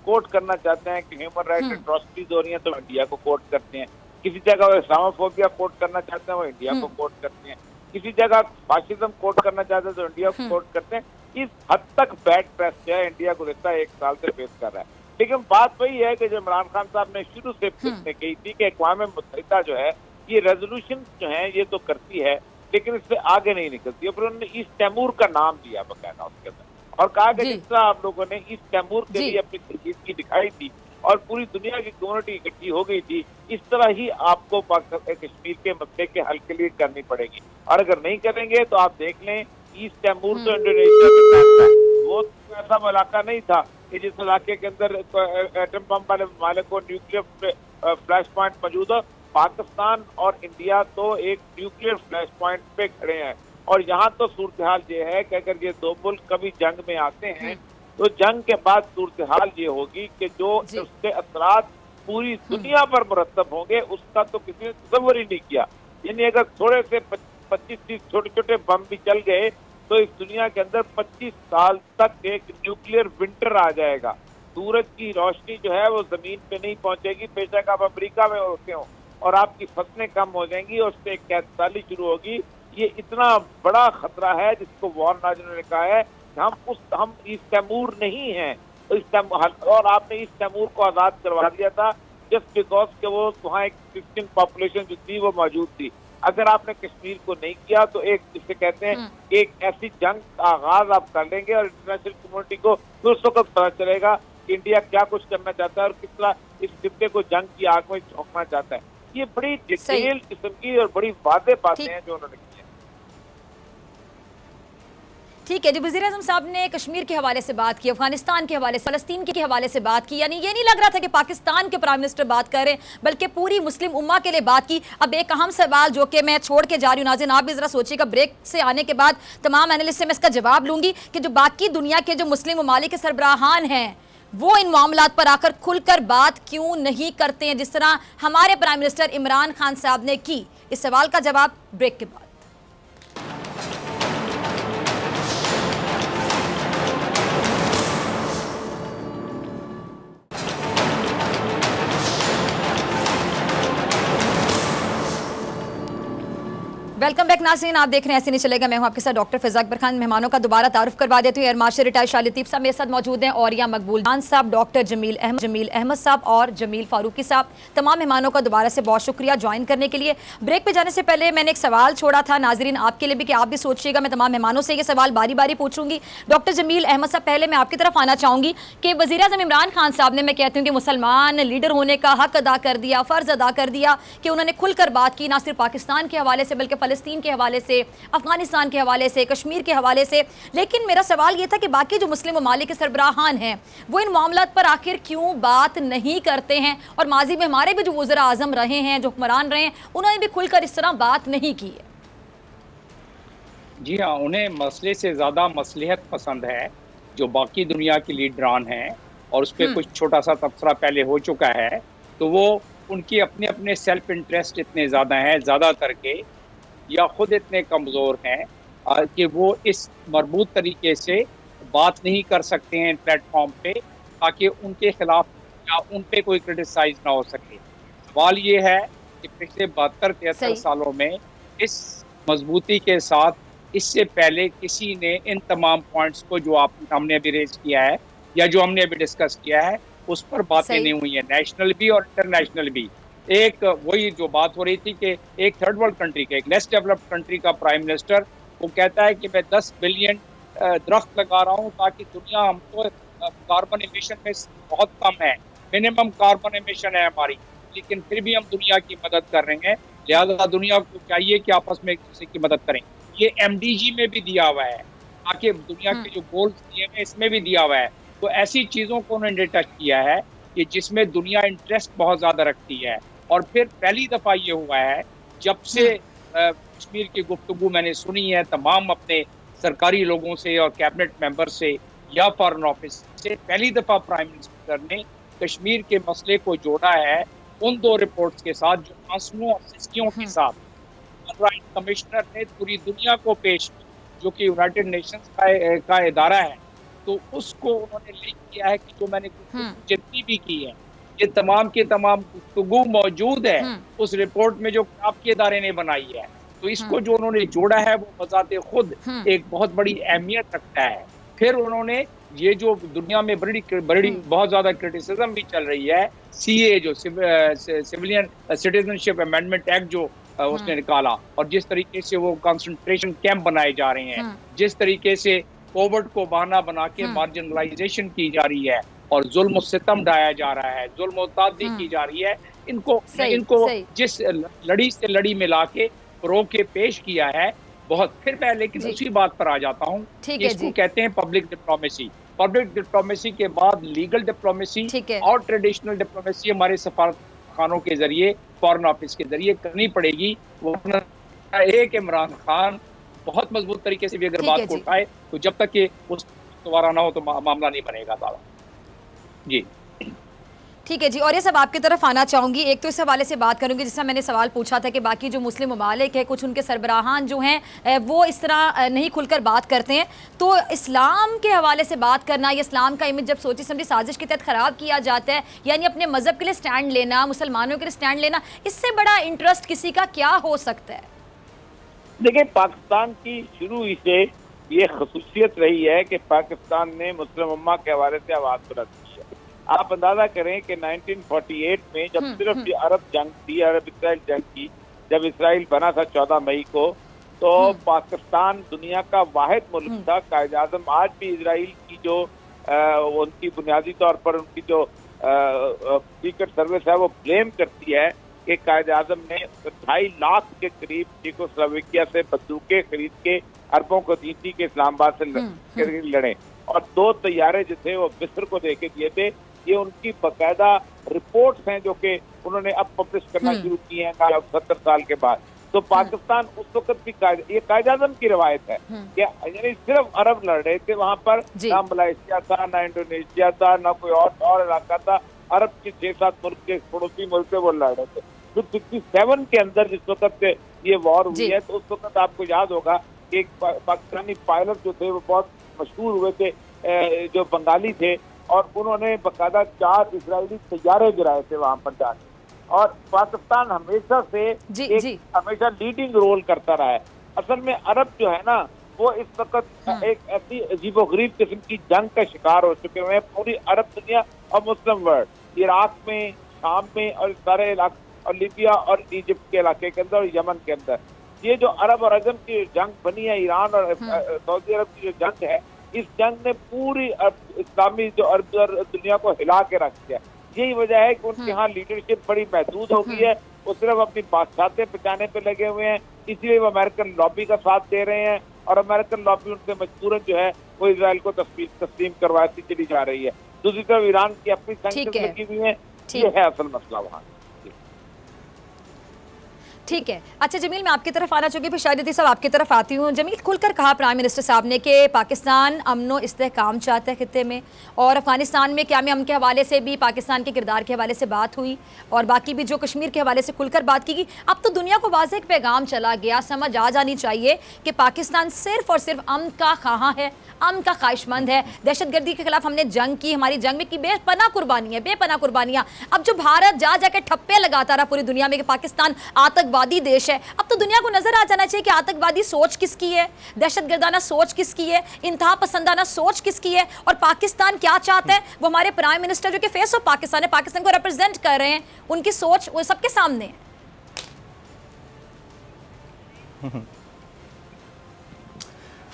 कोट करना चाहते हैं कि ह्यूमन राइट एट्रॉसिटीज हो रही हैं तो इंडिया को कोट करते हैं, किसी जगह वो इस्लामोफोबिया कोट करना चाहते हैं वो इंडिया को कोट करते हैं, किसी जगह फाशिज्म कोट करना चाहते हैं तो इंडिया को कोट करते हैं। इस हद तक बैड प्रेस जो है इंडिया गुज़श्ता 1 साल से फेस कर रहा है। लेकिन बात वही है कि जो इमरान खान साहब ने शुरू से कही थी कि अक़वाम मुत्तहिदा जो है ये रेजोल्यूशन जो है ये तो करती है लेकिन इससे आगे नहीं निकलती है। फिर उन्होंने ईस्ट तैमूर का नाम दिया बकायदा उसके अंदर, और कहा कि जिस तरह आप लोगों ने ईस्ट तैमूर के लिए अपनी संजीदगी दिखाई थी और पूरी दुनिया की कम्युनिटी इकट्ठी हो गई थी, इस तरह ही आपको कश्मीर के मसले के हल के लिए करनी पड़ेगी। और अगर नहीं करेंगे तो आप देख लें, ईस्ट तैमूर तो इंडोनेशिया के साथ था, वो ऐसा इलाका नहीं था कि जिस इलाके के अंदर एटम बम वाले ममालिक को न्यूक्लियर फ्लैश पॉइंट मौजूद हो। पाकिस्तान और इंडिया तो एक न्यूक्लियर फ्लैश पॉइंट पे खड़े हैं, और यहाँ तो सूरत हाल ये है कि अगर ये 2 मुल्क कभी जंग में आते हैं तो जंग के बाद सूरत हाल ये होगी कि जो उसके असरात पूरी दुनिया पर मुरतब होंगे उसका तो किसी ने तसव्वुर ही नहीं किया। यानी अगर थोड़े से 25-30 छोटे छोटे बम भी चल गए तो इस दुनिया के अंदर 25 साल तक एक न्यूक्लियर विंटर आ जाएगा। सूरज की रोशनी जो है वो जमीन पे नहीं पहुंचेगी, बेशक आप अमेरिका में होते हो, और आपकी फसलें कम हो जाएंगी और उससे एक कैदसाली शुरू होगी। ये इतना बड़ा खतरा है जिसको वॉर नाज़िरों ने कहा है कि हम ईस्ट तैमूर नहीं हैं, और आपने ईस्ट तैमूर को आज़ाद करवा दिया था जस्ट बिकॉज के वो वहाँ एक क्रिश्चियन पॉपुलेशन जो थी वो मौजूद थी। अगर आपने कश्मीर को नहीं किया तो एक जिसे कहते हैं एक ऐसी जंग का आगाज आप कर लेंगे और इंटरनेशनल कम्युनिटी को फिर उस वक्त पता चलेगा कि इंडिया क्या कुछ करना चाहता है और किस तरह इस खित्ते को जंग की आग में झोंकना चाहता है। ये बड़ी डिटेल किस्म की और बड़ी वाज़ेह बातें हैं जो उन्होंने की। ठीक है जी, वज़ीर आज़म साहब ने कश्मीर के हवाले से बात की, अफगानिस्तान के हवाले से, फ़लस्तीन के हवाले से बात की। यानी ये नहीं लग रहा था कि पाकिस्तान के प्राइम मिनिस्टर बात कर रहे हैं, बल्कि पूरी मुस्लिम उम्मा के लिए बात की। अब एक अहम सवाल जो कि मैं छोड़ के जा रही हूँ, नाज़रीन आप भी ज़रा सोचिएगा, ब्रेक से आने के बाद तमाम एनालिस्ट से मैं इसका जवाब लूँगी कि जो बाकी दुनिया के जो मुस्लिम ममालिक के सरबराहान हैं वो इन मामलात पर आकर खुलकर बात क्यों नहीं करते हैं जिस तरह हमारे प्राइम मिनिस्टर इमरान खान साहब ने की। इस सवाल का जवाब ब्रेक के बाद। वेलकम बैक नाज़रीन, आप देख रहे हैं ऐसे नहीं चलेगा। मैं हूं आपके साथ डॉक्टर फ़िज़ा अकबर खान। मेहमानों का दोबारा तारुफ करवा देती हूँ। Air marshal retired Shah Latif साहब मेरे साथ मौजूद हैं, और या मकबूल खान साहब, डॉक्टर जमील अहमद साहब और जमील फारूकी साहब। तमाम मेहमानों का दोबारा से बहुत शुक्रिया ज्वाइन करने के लिए। ब्रेक पे जाने से पहले मैंने एक सवाल छोड़ा था नाज़रीन आपके लिए भी कि आप भी सोचिएगा। मैं तमाम मेहमानों से ये सवाल बारी बारी पूछूंगी। डॉक्टर जमील अहमद साहब, पहले मैं आपकी तरफ आना चाहूँगी कि वज़ीर आज़म इमरान खान साहब ने, मैं कहती हूँ कि मुसलमान लीडर होने का हक अदा कर दिया, फ़र्ज़ अदा कर दिया कि उन्होंने खुलकर बात की, ना सिर्फ पाकिस्तान के हवाले से बल्कि फ़लस्तीन के हवाले से, अफगानिस्तान के हवाले से, कश्मीर के हवाले से। लेकिन मेरा सवाल यह था कि बाकी जो मुस्लिम ममालिक के सरबराहान हैं वो इन मामलात पर आखिर क्यों बात नहीं करते हैं, और माजी में हमारे भी जो वज़ीर आज़म रहे हैं, जो हुक्मरान रहे हैं, उन्होंने भी खुलकर इस तरह बात नहीं की है। जी हाँ, उन्हें मसले से ज़्यादा मसलहत पसंद है जो बाकी दुनिया के लीडरान हैं, और उस पर कुछ छोटा सा तबसरा पहले हो चुका है। तो वो उनकी अपने अपने सेल्फ इंटरेस्ट इतने ज़्यादा हैं, ज़्यादातर के, या खुद इतने कमज़ोर हैं कि वो इस मरबूत तरीके से बात नहीं कर सकते हैं प्लेटफॉर्म पे, ताकि उनके खिलाफ या उन पे कोई क्रिटिसाइज ना हो सके। सवाल ये है कि पिछले 72-73 सालों में इस मजबूती के साथ इससे पहले किसी ने इन तमाम पॉइंट्स को जो हमने अभी रेज किया है या जो हमने अभी डिस्कस किया है उस पर बातें नहीं हुई है, नेशनल भी और इंटरनेशनल भी। एक वही जो बात हो रही थी कि एक थर्ड वर्ल्ड कंट्री का, एक लेस डेवलप्ड कंट्री का प्राइम मिनिस्टर वो कहता है कि मैं 10 बिलियन दरख्त लगा रहा हूँ ताकि दुनिया, हम तो कार्बन एमिशन में बहुत कम है, मिनिमम कार्बन एमिशन है हमारी, लेकिन फिर भी हम दुनिया की मदद कर रहे हैं। लिहाजा दुनिया को चाहिए कि आपस में एक दूसरे की मदद करें। ये MDG में भी दिया हुआ है, ताकि दुनिया के जो गोल्स दिए हैं इसमें भी दिया हुआ है। तो ऐसी चीज़ों को उन्होंने टच किया है कि जिसमें दुनिया इंटरेस्ट बहुत ज़्यादा रखती है। और फिर पहली दफ़ा ये हुआ है जब से कश्मीर की गुफ्तगू मैंने सुनी है तमाम अपने सरकारी लोगों से और कैबिनेट मेंबर से या फॉरेन ऑफिस से, पहली दफ़ा प्राइम मिनिस्टर ने कश्मीर के मसले को जोड़ा है उन 2 रिपोर्ट्स के साथ जो आंसुओं और सिसकियों के साथ राइट कमिश्नर ने पूरी दुनिया को पेश की, जो कि यूनाइटेड नेशंस का इदारा है। तो उसको उन्होंने लिंक किया है कि जो मैंने जितनी भी की है ये तमाम के तमाम गुफ्तगू मौजूद है उस रिपोर्ट में जो आपके इदारे ने बनाई है। तो इसको जो उन्होंने जोड़ा है वो बजाते खुद एक बहुत बड़ी अहमियत रखता है। फिर उन्होंने ये जो दुनिया में बड़ी बहुत ज्यादा क्रिटिसिज्म भी चल रही है, CA जो सिविलियन सिटीजनशिप अमेंडमेंट एक्ट जो उसने निकाला, और जिस तरीके से वो कंसंट्रेशन कैंप बनाए जा रहे हैं, जिस तरीके से कोविड को बहाना बना के मार्जिनलाइजेशन की जा रही है और जुल्म सितम ढाया जा रहा है, जुल्म तादी की जा रही है, इनको जिस लड़ी से लड़ी मिला के रो के पेश किया है बहुत। फिर मैं लेकिन उसी बात पर आ जाता हूँ, इसको कहते हैं पब्लिक डिप्लोमेसी। पब्लिक डिप्लोमेसी के बाद लीगल डिप्लोमेसी और ट्रेडिशनल डिप्लोमेसी हमारे सफारत खानों के जरिए, फॉरेन ऑफिस के जरिए करनी पड़ेगी। वो एक इमरान खान बहुत मजबूत तरीके से भी अगर बात को उठाए तो जब तक कि उस दोबारा ना हो तो मामला नहीं बनेगा दादा जी। ठीक है जी, और ये सब आपकी तरफ आना चाहूँगी। एक तो इस हवाले से बात करूँगी जिसमें मैंने सवाल पूछा था कि बाकी जो मुस्लिम ममालिक है कुछ उनके सरबराहान जो हैं वो इस तरह नहीं खुलकर बात करते हैं, तो इस्लाम के हवाले से बात करना या इस्लाम का इमेज जब सोची समझी साजिश के तहत ख़राब किया जाता है, यानी अपने मज़हब के लिए स्टैंड लेना, मुसलमानों के लिए स्टैंड लेना, इससे बड़ा इंटरेस्ट किसी का क्या हो सकता है? देखिए, पाकिस्तान की शुरू ही से ये खसूसियत रही है कि पाकिस्तान ने मुस्लिम उम्मा के हवाले से आवाज़ बुलंद की है। आप अंदाजा करें कि 1948 में जब सिर्फ ये अरब जंग थी, अरब इसराइल जंग की, जब इसराइल बना था 14 मई को, तो पाकिस्तान दुनिया का वाहिद मुल्क था। कायद आज़म आज भी इसराइल की जो उनकी बुनियादी तौर पर उनकी जो सीक्रेट सर्विस है वो ब्लेम करती है कि कायद आज़म ने 2.5 लाख के करीब चेकोस्लोवाकिया से बंदूकें खरीद के अरबों को दी थी कि इस्लामाबाद से लड़े, और 2 तैयारे जो थे वो मिस्र को देके दिए थे। ये उनकी बाकायदा रिपोर्ट्स हैं जो कि उन्होंने अब पब्लिश करना शुरू की हैं 70 साल के बाद। तो पाकिस्तान उस वक्त भी ये कायद आज़म की रवायत है कि यानी सिर्फ अरब लड़ रहे थे वहाँ पर, ना मलेशिया था, ना इंडोनेशिया था, ना कोई और इलाका था। अरब के 6-7 मुल्क के पड़ोसी मुल्क से वो लड़ रहे थे। तो 67 के अंदर जिस वक्त ये वॉर हुई है, तो उस वक्त आपको याद होगा कि एक पाकिस्तानी पायलट जो थे वो बहुत मशहूर हुए थे, जो बंगाली थे, और उन्होंने बाकायदा 4 इजरायली तैयारे गिराए थे वहां पर जाके। और पाकिस्तान हमेशा से हमेशा लीडिंग रोल करता रहा है। असल में अरब जो है ना वो इस वक्त एक ऐसी अजीबोगरीब किस्म की जंग का शिकार हो चुके हुए हैं। पूरी अरब दुनिया और मुस्लिम वर्ल्ड, इराक में, शाम में और सारे इलाके, और लीबिया और इजिप्ट के इलाके के अंदर और यमन के अंदर, ये जो अरब और अजम की जंग बनी है, ईरान और सऊदी अरब की जो जंग है, इस जंग ने पूरी इस्लामी जो अरब दुनिया को हिला के रख दिया। यही वजह है कि उनके यहाँ लीडरशिप बड़ी महदूद हो गई है। वो सिर्फ अपनी बादशाहतें बचाने पे लगे हुए हैं, इसलिए वो अमेरिकन लॉबी का साथ दे रहे हैं, और अमेरिकन लॉबी उनसे मजबूरन जो है वो इजराइल को तस्लीम करवाती चली जा रही है। दूसरी तरफ ईरान की अपनी सैंक्शन लगी हुई है। ये है असल मसला वहाँ। ठीक है, अच्छा जमील, मैं आपकी तरफ आना चाहूँगी, फिर शायद साहब आपकी तरफ आती हूँ। जमील, खुलकर कहा प्राइम मिनिस्टर साहब ने कि पाकिस्तान अमन व इस्तेहकाम चाहता है खित्ते में, और अफगानिस्तान में क़याम अमन के हवाले से भी पाकिस्तान के किरदार के हवाले से बात हुई, और बाकी भी जो कश्मीर के हवाले से खुलकर बात की गई। अब तो दुनिया को वाज़ेह पैगाम चला गया, समझ आ जानी चाहिए कि पाकिस्तान सिर्फ और सिर्फ अमन का ख़्वाह है, अमन का ख्वाहिशमंद है। दहशतगर्दी के खिलाफ हमने जंग की, हमारी जंग में की बेपनाह कुर्बानियाँ, बेपनाह कुर्बानियाँ। अब जो भारत जा जाकर ठप्पे लगाता रहा पूरी दुनिया में कि पाकिस्तान आतंकवादी देश है, अब तो दुनिया को नजर आ जाना चाहिए कि आतंकवादी सोच किसकी है, दहशतगर्दाना सोच किसकी है, इंतहा पसंदाना सोच किसकी है, और पाकिस्तान क्या चाहता है। वो हमारे प्राइम मिनिस्टर जो कि फेस ऑफ पाकिस्तान है, पाकिस्तान को रिप्रेजेंट कर रहे हैं, उनकी सोच वो सबके सामने है।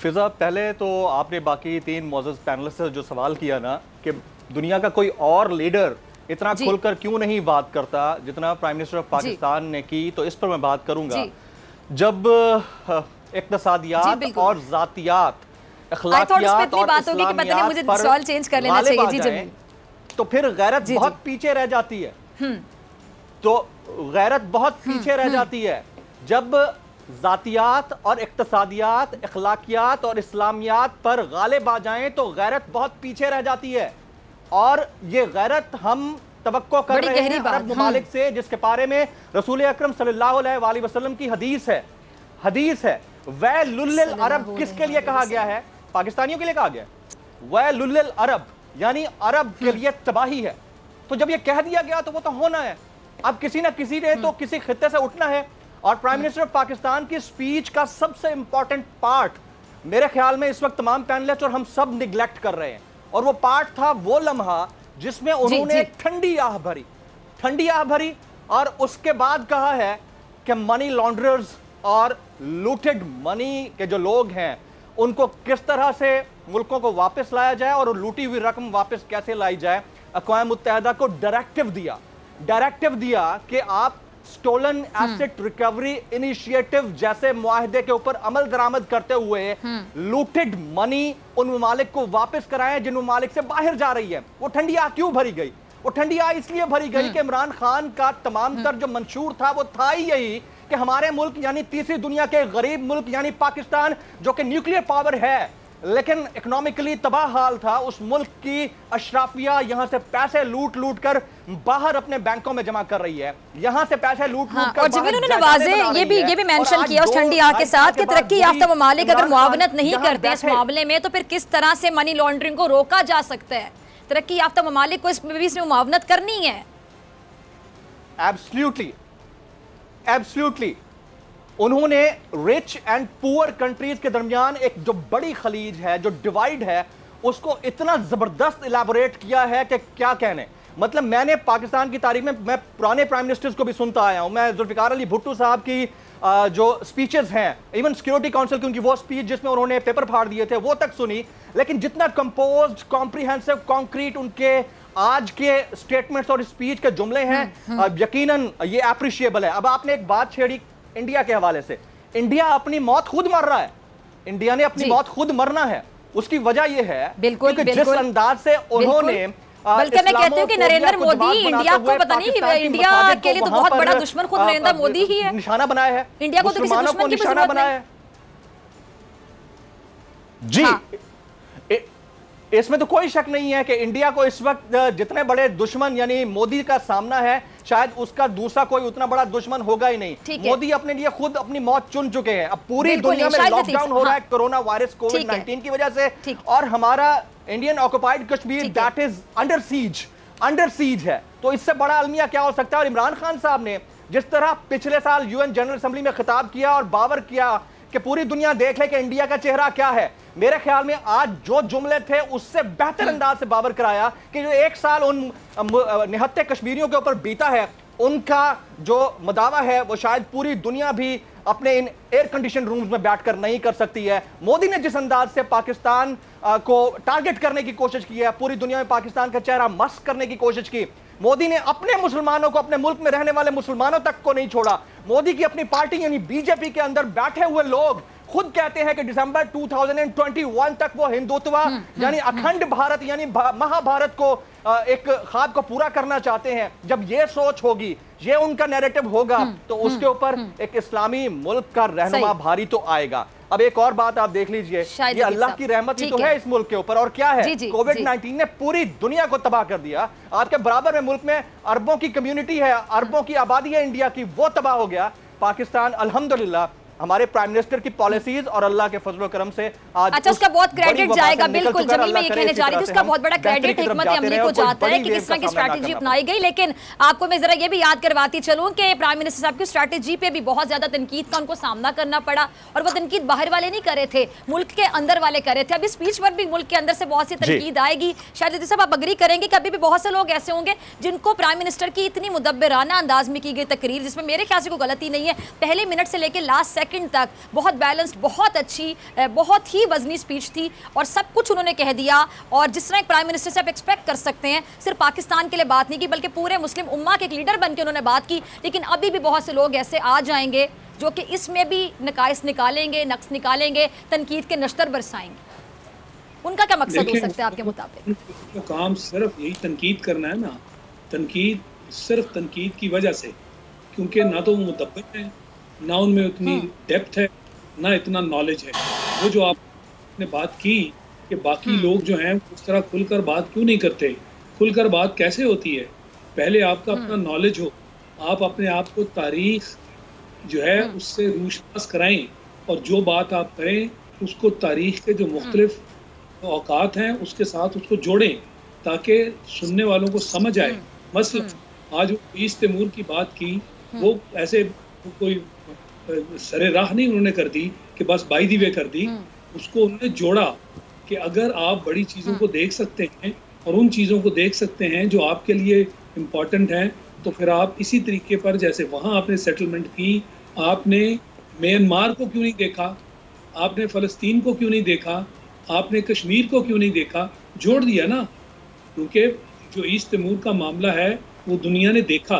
फिजा, पहले तो आपने बाकी 3 मौजूद पैनलिस्ट से जो सवाल किया ना कि दुनिया का कोई और लीडर इतना खुलकर क्यों नहीं बात करता जितना प्राइम मिनिस्टर ऑफ पाकिस्तान ने की, तो इस पर मैं बात करूंगा। जब इक्तिसादियात और जातियात, अखलाकियात और इस्लामियात पर गालिब आ जाएं, तो फिर गैरत बहुत पीछे रह जाती है। तो गैरत बहुत पीछे रह जाती है। जब जातियात और इक्तिसादियात, अखलाकियात और इस्लामियात पर गालिब आ जाएं तो गैरत बहुत पीछे रह जाती है। और ये गैरत हम तवक्को कर रहे हैं अरब ममालिक से, जिसके बारे में रसूल अकरम सल्लल्लाहु अलैहि वसल्लम की हदीस है। वैलुल अरब किसके लिए कहा गया है? पाकिस्तानियों के लिए कहा गया है। वैलुल अरब यानी अरब के लिए तबाही है। तो जब ये कह दिया गया तो वो तो होना है। अब किसी ना किसी ने तो किसी खित्ते से उठना है। और प्राइम मिनिस्टर ऑफ पाकिस्तान की स्पीच का सबसे इंपॉर्टेंट पार्ट मेरे ख्याल में इस वक्त तमाम पैनलिस्ट और हम सब निगलेक्ट कर रहे हैं, और वो पार्ट था वो लम्हा जिसमें उन्होंने ठंडी आह भरी और उसके बाद कहा है कि मनी लॉन्ड्रर्स और लूटेड मनी के जो लोग हैं उनको किस तरह से मुल्कों को वापस लाया जाए और लूटी हुई रकम वापस कैसे लाई जाए। अक़वाम मुत्तहिदा को डायरेक्टिव दिया कि आप स्टोलन एसेट रिकवरी इनिशिएटिव जैसे मुआहदे के ऊपर अमल दरामद करते हुए लूटेड मनी उन ममालिक को वापस कराएं जिन ममालिक से बाहर जा रही है। वो ठंडी आह क्यों भरी गई? वो ठंडी आह इसलिए भरी गई कि इमरान खान का तमाम तर जो मंशूर था वो था ही यही कि हमारे मुल्क यानी तीसरी दुनिया के गरीब मुल्क यानी पाकिस्तान, जो कि न्यूक्लियर पावर है लेकिन इकोनॉमिकली तबाह हाल था, उस मुल्क की अशराफिया यहां से पैसे लूट कर बाहर अपने बैंकों में जमा कर रही है। यहां से पैसे लूट कर और जिमिन उन्होंने वाज़े ये भी मेंशन किया उस ठंडी आह के साथ कि तरक्की याफ्ता ममालिक अगर मुआवनत नहीं करते इस मामले में तो फिर किस तरह से मनी लॉन्ड्रिंग को रोका जा सकता है। तरक्की याफ्ता ममालिक को इसमें मुआवनत करनी है। एब्सोल्युटली उन्होंने रिच एंड पुअर कंट्रीज के दरमियान एक जो बड़ी खलीज है, जो डिवाइड है, उसको इतना जबरदस्त इलैबोरेट किया है कि क्या कहने। मतलब मैंने पाकिस्तान की तारीख में मैं पुराने प्राइम मिनिस्टर्स को भी सुनता आया हूं। मैं जुल्फिकार अली भुट्टो साहब की जो स्पीचेस हैं, इवन सिक्योरिटी काउंसिल की उनकी वो स्पीच जिसमें उन्होंने पेपर फाड़ दिए थे, वो तक सुनी। लेकिन जितना कंपोज्ड, कॉम्प्रिहेंसिव, कॉन्क्रीट उनके आज के स्टेटमेंट्स और स्पीच के जुमले हैं, यकीनन ये अप्रिशिएबल है। अब आपने एक बात छेड़ी इंडिया के हवाले से। इंडिया अपनी मौत खुद मर रहा है। इंडिया ने अपनी मौत खुद मरना है। उसकी वजह यह है कि जिस अंदाज से उन्होंने, बल्कि मैं कहती हूँ कि नरेंद्र मोदी इंडिया को पता नहीं, इंडिया के लिए तो बहुत बड़ा दुश्मन खुद नरेंद्र मोदी ही है। निशाना बनाया है इंडिया को, तो किसी दुश्मन की निशाना बनाया है जी। इसमें तो कोई शक नहीं है कि इंडिया को इस वक्त जितने बड़े दुश्मन यानी मोदी का सामना है, शायद उसका दूसरा कोई उतना बड़ा दुश्मन होगा ही नहीं। मोदी अपने लिए खुद अपनी मौत चुन चुके हैं। अब पूरी दुनिया में लॉकडाउन हो रहा है कोरोना वायरस कोविड-19 की वजह से, और हमारा Indian occupied Kashmir that is under seize है। तो इससे बड़ा अलमिया क्या हो सकता है? और इमरान खान साहब ने जिस तरह पिछले साल यूएन जनरल असेंबली में खिताब किया और बावर किया कि पूरी दुनिया देख ले कि इंडिया का चेहरा क्या है, मेरे ख्याल में आज जो जुमले थे उससे बेहतर अंदाज से बाबर कराया कि जो एक साल उन निहत्ते कश्मीरियों के ऊपर बीता है, उनका जो मदावा है वो शायद पूरी दुनिया भी अपने इन एयर कंडीशन रूम्स में बैठकर नहीं कर सकती है। मोदी ने जिस अंदाज से पाकिस्तान को टारगेट करने की कोशिश की है, पूरी दुनिया में पाकिस्तान का चेहरा मस्क करने की कोशिश की, मोदी ने अपने मुसलमानों को, अपने मुल्क में रहने वाले मुसलमानों तक को नहीं छोड़ा। मोदी की अपनी पार्टी यानी बीजेपी के अंदर बैठे हुए लोग खुद कहते हैं कि दिसंबर 2021 तक वो हिंदुत्व यानी अखंड भारत यानी महाभारत को एक ख्वाब को पूरा करना चाहते हैं। जब ये सोच होगी, ये उनका नैरेटिव होगा, तो उसके ऊपर एक इस्लामी मुल्क का रहनुमा भारी तो आएगा। अब एक और बात आप देख लीजिए, ये अल्लाह की रहमत ही तो है इस मुल्क के ऊपर। और क्या है, कोविड-19 ने पूरी दुनिया को तबाह कर दिया। आपके बराबर में मुल्क में अरबों की कम्युनिटी है, अरबों की आबादी है इंडिया की, वो तबाह हो गया। पाकिस्तान अल्हम्दुलिल्लाह हमारे प्राइम मिनिस्टर की पॉलिसीज और अल्लाह के फजल करम से आज अच्छा उसका बहुत क्रेडिट जाएगा। बिल्कुल जमील, मैं ये कहने जा रही थी, उसका बहुत बड़ा क्रेडिट हिकमत अमली को जाता है कि किस तरह की स्ट्रैटेजी अपनाई गई। लेकिन आपको मैं जरा ये भी याद करवाती चलूं कि प्राइम मिनिस्टर साहब की स्ट्रैटेजी पे भी बहुत ज्यादा तनकीद का उनको सामना करना पड़ा, और वो तनकीद बाहर वाले नहीं करे थे, मुल्क के अंदर वाले करे थे। अभी स्पीच पर भी मुल्क के अंदर से बहुत सी तनकीद आएगी। शायद साहब आप अग्री करेंगे कि अभी भी बहुत से लोग ऐसे होंगे जिनको प्राइम मिनिस्टर की इतनी मुदब्बिराना अंदाज में की गई तकरीर, जिसमें मेरे ख्याल से कोई गलती नहीं है, पहले मिनट से लेकर लास्ट सेकंड तक बहुत बैलेंस्ड, बहुत अच्छी, बहुत ही वजनी स्पीच थी और सब कुछ उन्होंने कह दिया। और जिस तरह एक प्राइम मिनिस्टर से आप एक्सपेक्ट कर सकते हैं, सिर्फ पाकिस्तान के लिए बात नहीं की बल्कि पूरे मुस्लिम उम्मा के एक लीडर बन के उन्होंने बात की। लेकिन अभी भी बहुत से लोग ऐसे आ जाएंगे जो कि इसमें भी नकाइस निकालेंगे, नक्स निकालेंगे, तनकीद के नश्तर बरसाएंगे। उनका क्या मकसद हो सकता है आपके मुताबिक? तो काम सिर्फ यही तनकीद करना है ना, तनकीद सिर्फ तनकीद की वजह से, क्योंकि ना तो वो मुदब्बर है, ना उनमें उतनी डेप्थ है, ना इतना नॉलेज है। वो जो आपने बात की कि बाकी लोग जो हैं उस तरह खुलकर बात क्यों नहीं करते, खुलकर बात कैसे होती है? पहले आपका अपना नॉलेज हो, आप अपने आप को तारीख जो है उससे रूशनास कराएं और जो बात आप करें उसको तारीख के जो मुख्तलिफ औकात हैं उसके साथ उसको जोड़ें ताकि सुनने वालों को समझ आए। मसलन आज वो ईस तैमूर की बात की, वो ऐसे कोई सरे राह नहीं उन्होंने कर दी कि बस बाई दी वे कर दी, उसको उन्होंने जोड़ा कि अगर आप बड़ी चीज़ों को देख सकते हैं और उन चीज़ों को देख सकते हैं जो आपके लिए इम्पॉर्टेंट हैं, तो फिर आप इसी तरीके पर, जैसे वहाँ आपने सेटलमेंट की, आपने म्यांमार को क्यों नहीं देखा, आपने फ़लस्तीन को क्यों नहीं देखा, आपने कश्मीर को क्यों नहीं देखा? जोड़ दिया ना, क्योंकि जो ईस्ट तैमूर का मामला है वो दुनिया ने देखा,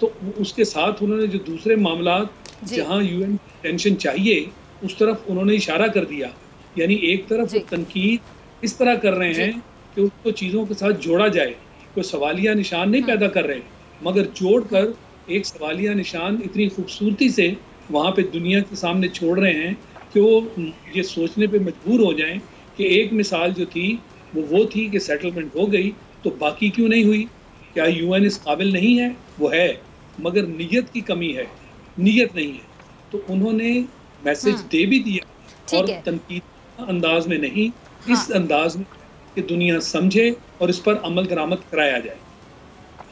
तो उसके साथ उन्होंने जो दूसरे मामला जहां यूएन टेंशन चाहिए उस तरफ उन्होंने इशारा कर दिया। यानी एक तरफ तनकीद इस तरह कर रहे हैं कि उसको चीज़ों के साथ जोड़ा जाए, कोई सवालिया निशान नहीं पैदा कर रहे, मगर जोड़कर एक सवालिया निशान इतनी खूबसूरती से वहाँ पे दुनिया के सामने छोड़ रहे हैं कि वो ये सोचने पे मजबूर हो जाएं कि एक मिसाल जो थी वो थी कि सेटलमेंट हो गई तो बाकी क्यों नहीं हुई? क्या यूएन इस काबिल नहीं है? वो है, मगर नीयत की कमी है, नीयत नहीं है। तो उन्होंने मैसेज दे भी दिया और तनकीद अंदाज में नहीं, इस अंदाज में कि दुनिया समझे और इस पर अमल दरामद कराया जाए।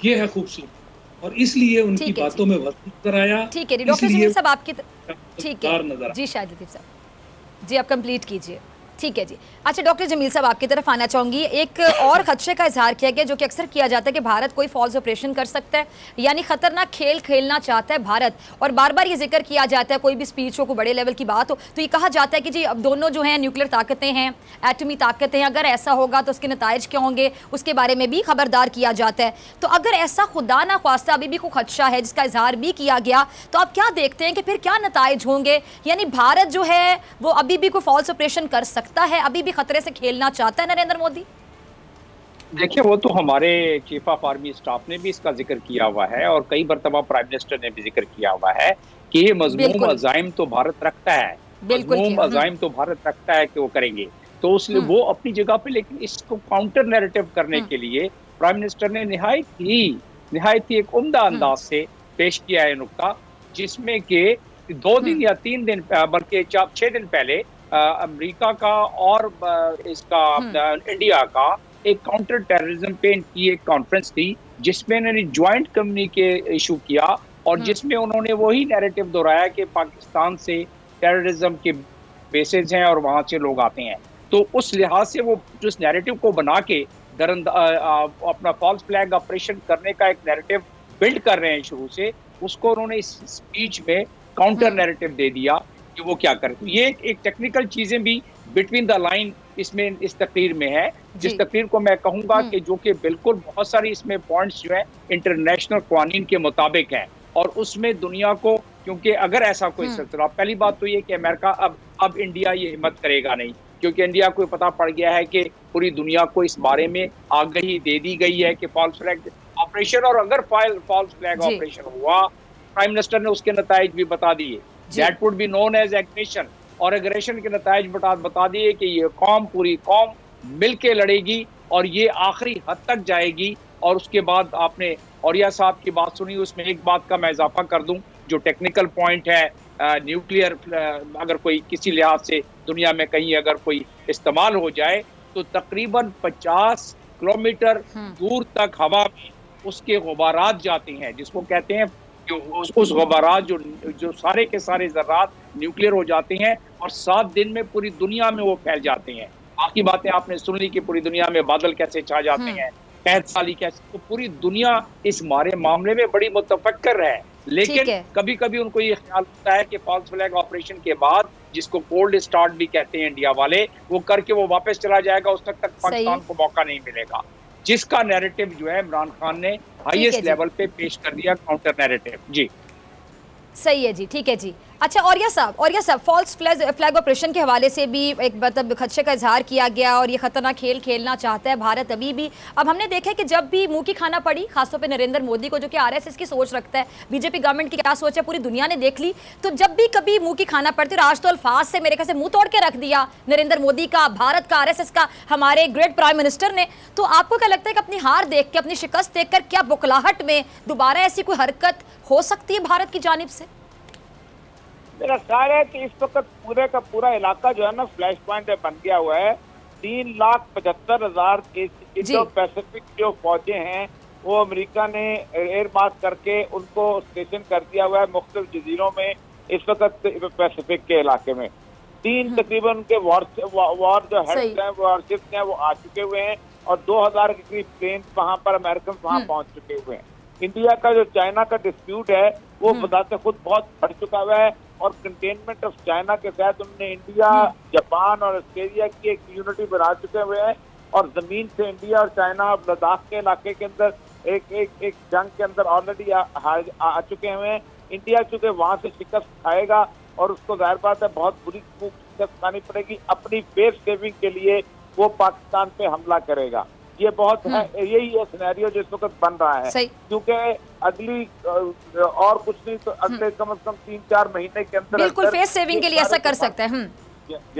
ये है खूबसूरत और इसलिए उनकी बातों में वजन कराया। ठीक है डॉक्टर जमील साहब, आपकी ठीक है जी, शाहिद लतीफ साहब जी, आप कंप्लीट कीजिए। ठीक है जी। अच्छा डॉक्टर जमील साहब, आपकी तरफ आना चाहूँगी। एक और खदशे का इजहार किया गया जो कि अक्सर किया जाता है कि भारत कोई फॉल्स ऑपरेशन कर सकता है, यानी खतरनाक खेल खेलना चाहता है भारत, और बार बार ये जिक्र किया जाता है कोई भी स्पीच हो, कोई बड़े लेवल की बात हो तो ये कहा जाता है कि जी अब दोनों जो हैं न्यूक्लियर ताकतें हैं, एटमी ताकतें हैं, अगर ऐसा होगा तो उसके नताइज क्या होंगे उसके बारे में भी खबरदार किया जाता है। तो अगर ऐसा खुदा ना ख्वास्ता अभी भी कोई खदशा है जिसका इजहार भी किया गया, तो आप क्या देखते हैं कि फिर क्या नताइज होंगे? यानी भारत जो है वो अभी भी कोई फॉल्स ऑपरेशन कर सकता है, अभी भी खतरे से खेलना चाहता है नरेंद्र मोदी? देखिए, वो तो हमारे चीफ ऑफ आर्मी स्टाफ ने भी इसका जिक्र किया हुआ है और कई मरतबा प्राइम मिनिस्टर ने भी जिक्र किया हुआ है कि ये मज़मूम अज़ाइम तो भारत रखता है, मज़मूम अज़ाइम तो भारत रखता है कि वो करेंगे। तो उसलिए वो अपनी जगह पे, लेकिन इसको काउंटर नैरेटिव करने के लिए प्राइम मिनिस्टर ने निहायत ही एक उम्दा अंदाज से पेश किया है नुक्ता, जिसमें कि 2 दिन या 3 दिन बल्कि 6 दिन पहले अमेरिका का और इसका इंडिया का एक काउंटर टेररिज्म पे इनकी एक कॉन्फ्रेंस थी जिसमें इन्होंने ज्वाइंट कम्युनिके इशू किया और जिसमें उन्होंने वही नैरेटिव दोहराया कि पाकिस्तान से टेररिज्म के बेसेस हैं और वहाँ से लोग आते हैं। तो उस लिहाज से वो जिस नैरेटिव को बना के अपना फॉल्स फ्लैग ऑपरेशन करने का एक नैरेटिव बिल्ड कर रहे हैं शुरू से, उसको उन्होंने इस स्पीच में काउंटर नैरेटिव दे दिया कि वो क्या करे। तो ये एक टेक्निकल चीजें भी बिटवीन द लाइन इसमें इस तकरीर में है, जिस तकरीर को मैं कहूंगा कि जो कि बिल्कुल बहुत सारी इसमें पॉइंट्स जो है इंटरनेशनल कानून के मुताबिक हैं और उसमें दुनिया को, क्योंकि अगर ऐसा कोई सिलसिला, पहली बात तो ये कि अमेरिका अब इंडिया ये हिम्मत करेगा नहीं, क्योंकि इंडिया को पता पड़ गया है कि पूरी दुनिया को इस बारे में आगाही दे दी गई है कि फॉल्स फ्लैग ऑपरेशन, और अगर फॉल्स फ्लैग ऑपरेशन हुआ, प्राइम मिनिस्टर ने उसके नताइज भी बता दिए, that would be known as aggression, और एग्रेशन के नताइज बता दिए कि ये कौम, पूरी कौम मिलके लड़ेगी और ये आखिरी हद तक जाएगी। और उसके बाद आपने औरिया साहब की बात सुनी, उसमें एक बात का मैं इजाफा कर दूं जो टेक्निकल पॉइंट है, न्यूक्लियर अगर कोई किसी लिहाज से दुनिया में कहीं अगर कोई इस्तेमाल हो जाए तो तकरीबन 50 किलोमीटर दूर तक हवा में उसके गुबारात जाते हैं, जिसको कहते हैं कि उस गुबारात जो सारे के सारे ज़र्रात न्यूक्लियर हो जाते हैं और 7 दिन में पूरी दुनिया में वो फैल जाते हैं। बाकी बातें आपने सुन ली कि पूरी दुनिया में बादल कैसे छा जाते हैं, कैद साली कैसे, तो पूरी दुनिया इस मामले में बड़ी मुतफक्कर है लेकिन कभी कभी उनको ये ख्याल होता है कि फॉल्स फ्लैग ऑपरेशन के बाद, जिसको कोल्ड स्टार्ट भी कहते हैं इंडिया वाले, वो करके वो वापस चला जाएगा, उस तक पाकिस्तान को मौका नहीं मिलेगा, जिसका नैरेटिव जो है इमरान खान ने हाईएस्ट लेवल पे पेश कर दिया, काउंटर नैरेटिव। जी सही है जी, ठीक है जी। अच्छा औरिया साहब फॉल्स फ्लैग ऑपरेशन के हवाले से भी एक मतलब खदशे का इजहार किया गया और ये खतरनाक खेल खेलना चाहता है भारत अभी भी। अब हमने देखा है कि जब भी मुंह की खाना पड़ी, खासतौर पे नरेंद्र मोदी को, जो कि आरएसएस की सोच रखता है, बीजेपी गवर्नमेंट की क्या सोच है पूरी दुनिया ने देख ली, तो जब भी कभी मुंह की खाना पड़ती, और आज तो अल्फाज से मेरे ख्याल से मुंह तोड़ के रख दिया नरेंद्र मोदी का, भारत का, आरएसएस का, हमारे ग्रेट प्राइम मिनिस्टर ने। तो आपको क्या लगता है कि अपनी हार देख के, अपनी शिकस्त देखकर, क्या बुखलाहट में दोबारा ऐसी कोई हरकत हो सकती है भारत की जानिब से? मेरा ख्याल है कि इस वक्त पूरे का पूरा इलाका जो है ना फ्लैश पॉइंट बन गया हुआ है। 3,75,000 इंडो पैसिफिक जो फौजें हैं वो अमेरिका ने एयर मार्क करके उनको स्टेशन कर दिया हुआ है मुख्तलिफ जजीरों में इस वक्त पैसिफिक के इलाके में। तकरीबन उनके वॉर जो हेड्स हैं, वॉरशिप्स हैं, वो आ चुके हुए हैं और 2,000 के करीब प्लेन वहाँ पर अमेरिकन वहाँ पहुँच चुके हुए हैं। इंडिया का जो चाइना का डिस्प्यूट है वो बताते खुद बहुत बढ़ चुका हुआ है और कंटेनमेंट ऑफ चाइना के तहत उन्होंने इंडिया, जापान और ऑस्ट्रेलिया की एक यूनिटी बना चुके हुए हैं और जमीन से इंडिया और चाइना और लद्दाख के इलाके के अंदर एक जंग के अंदर ऑलरेडी आ चुके हुए हैं। इंडिया चूंकि वहां से शिकस्त खाएगा और उसको जाहिर बात है बहुत बुरी शिकस्त खानी पड़ेगी, अपनी बेस सेविंग के लिए वो पाकिस्तान पे हमला करेगा। ये बहुत है, यही है सिनेरियो जिस वक्त बन रहा है, क्योंकि अगली और कुछ नहीं तो अगले कम से कम 3-4 महीने के अंदर बिल्कुल फेस सेविंग के लिए ऐसा कर सकता है,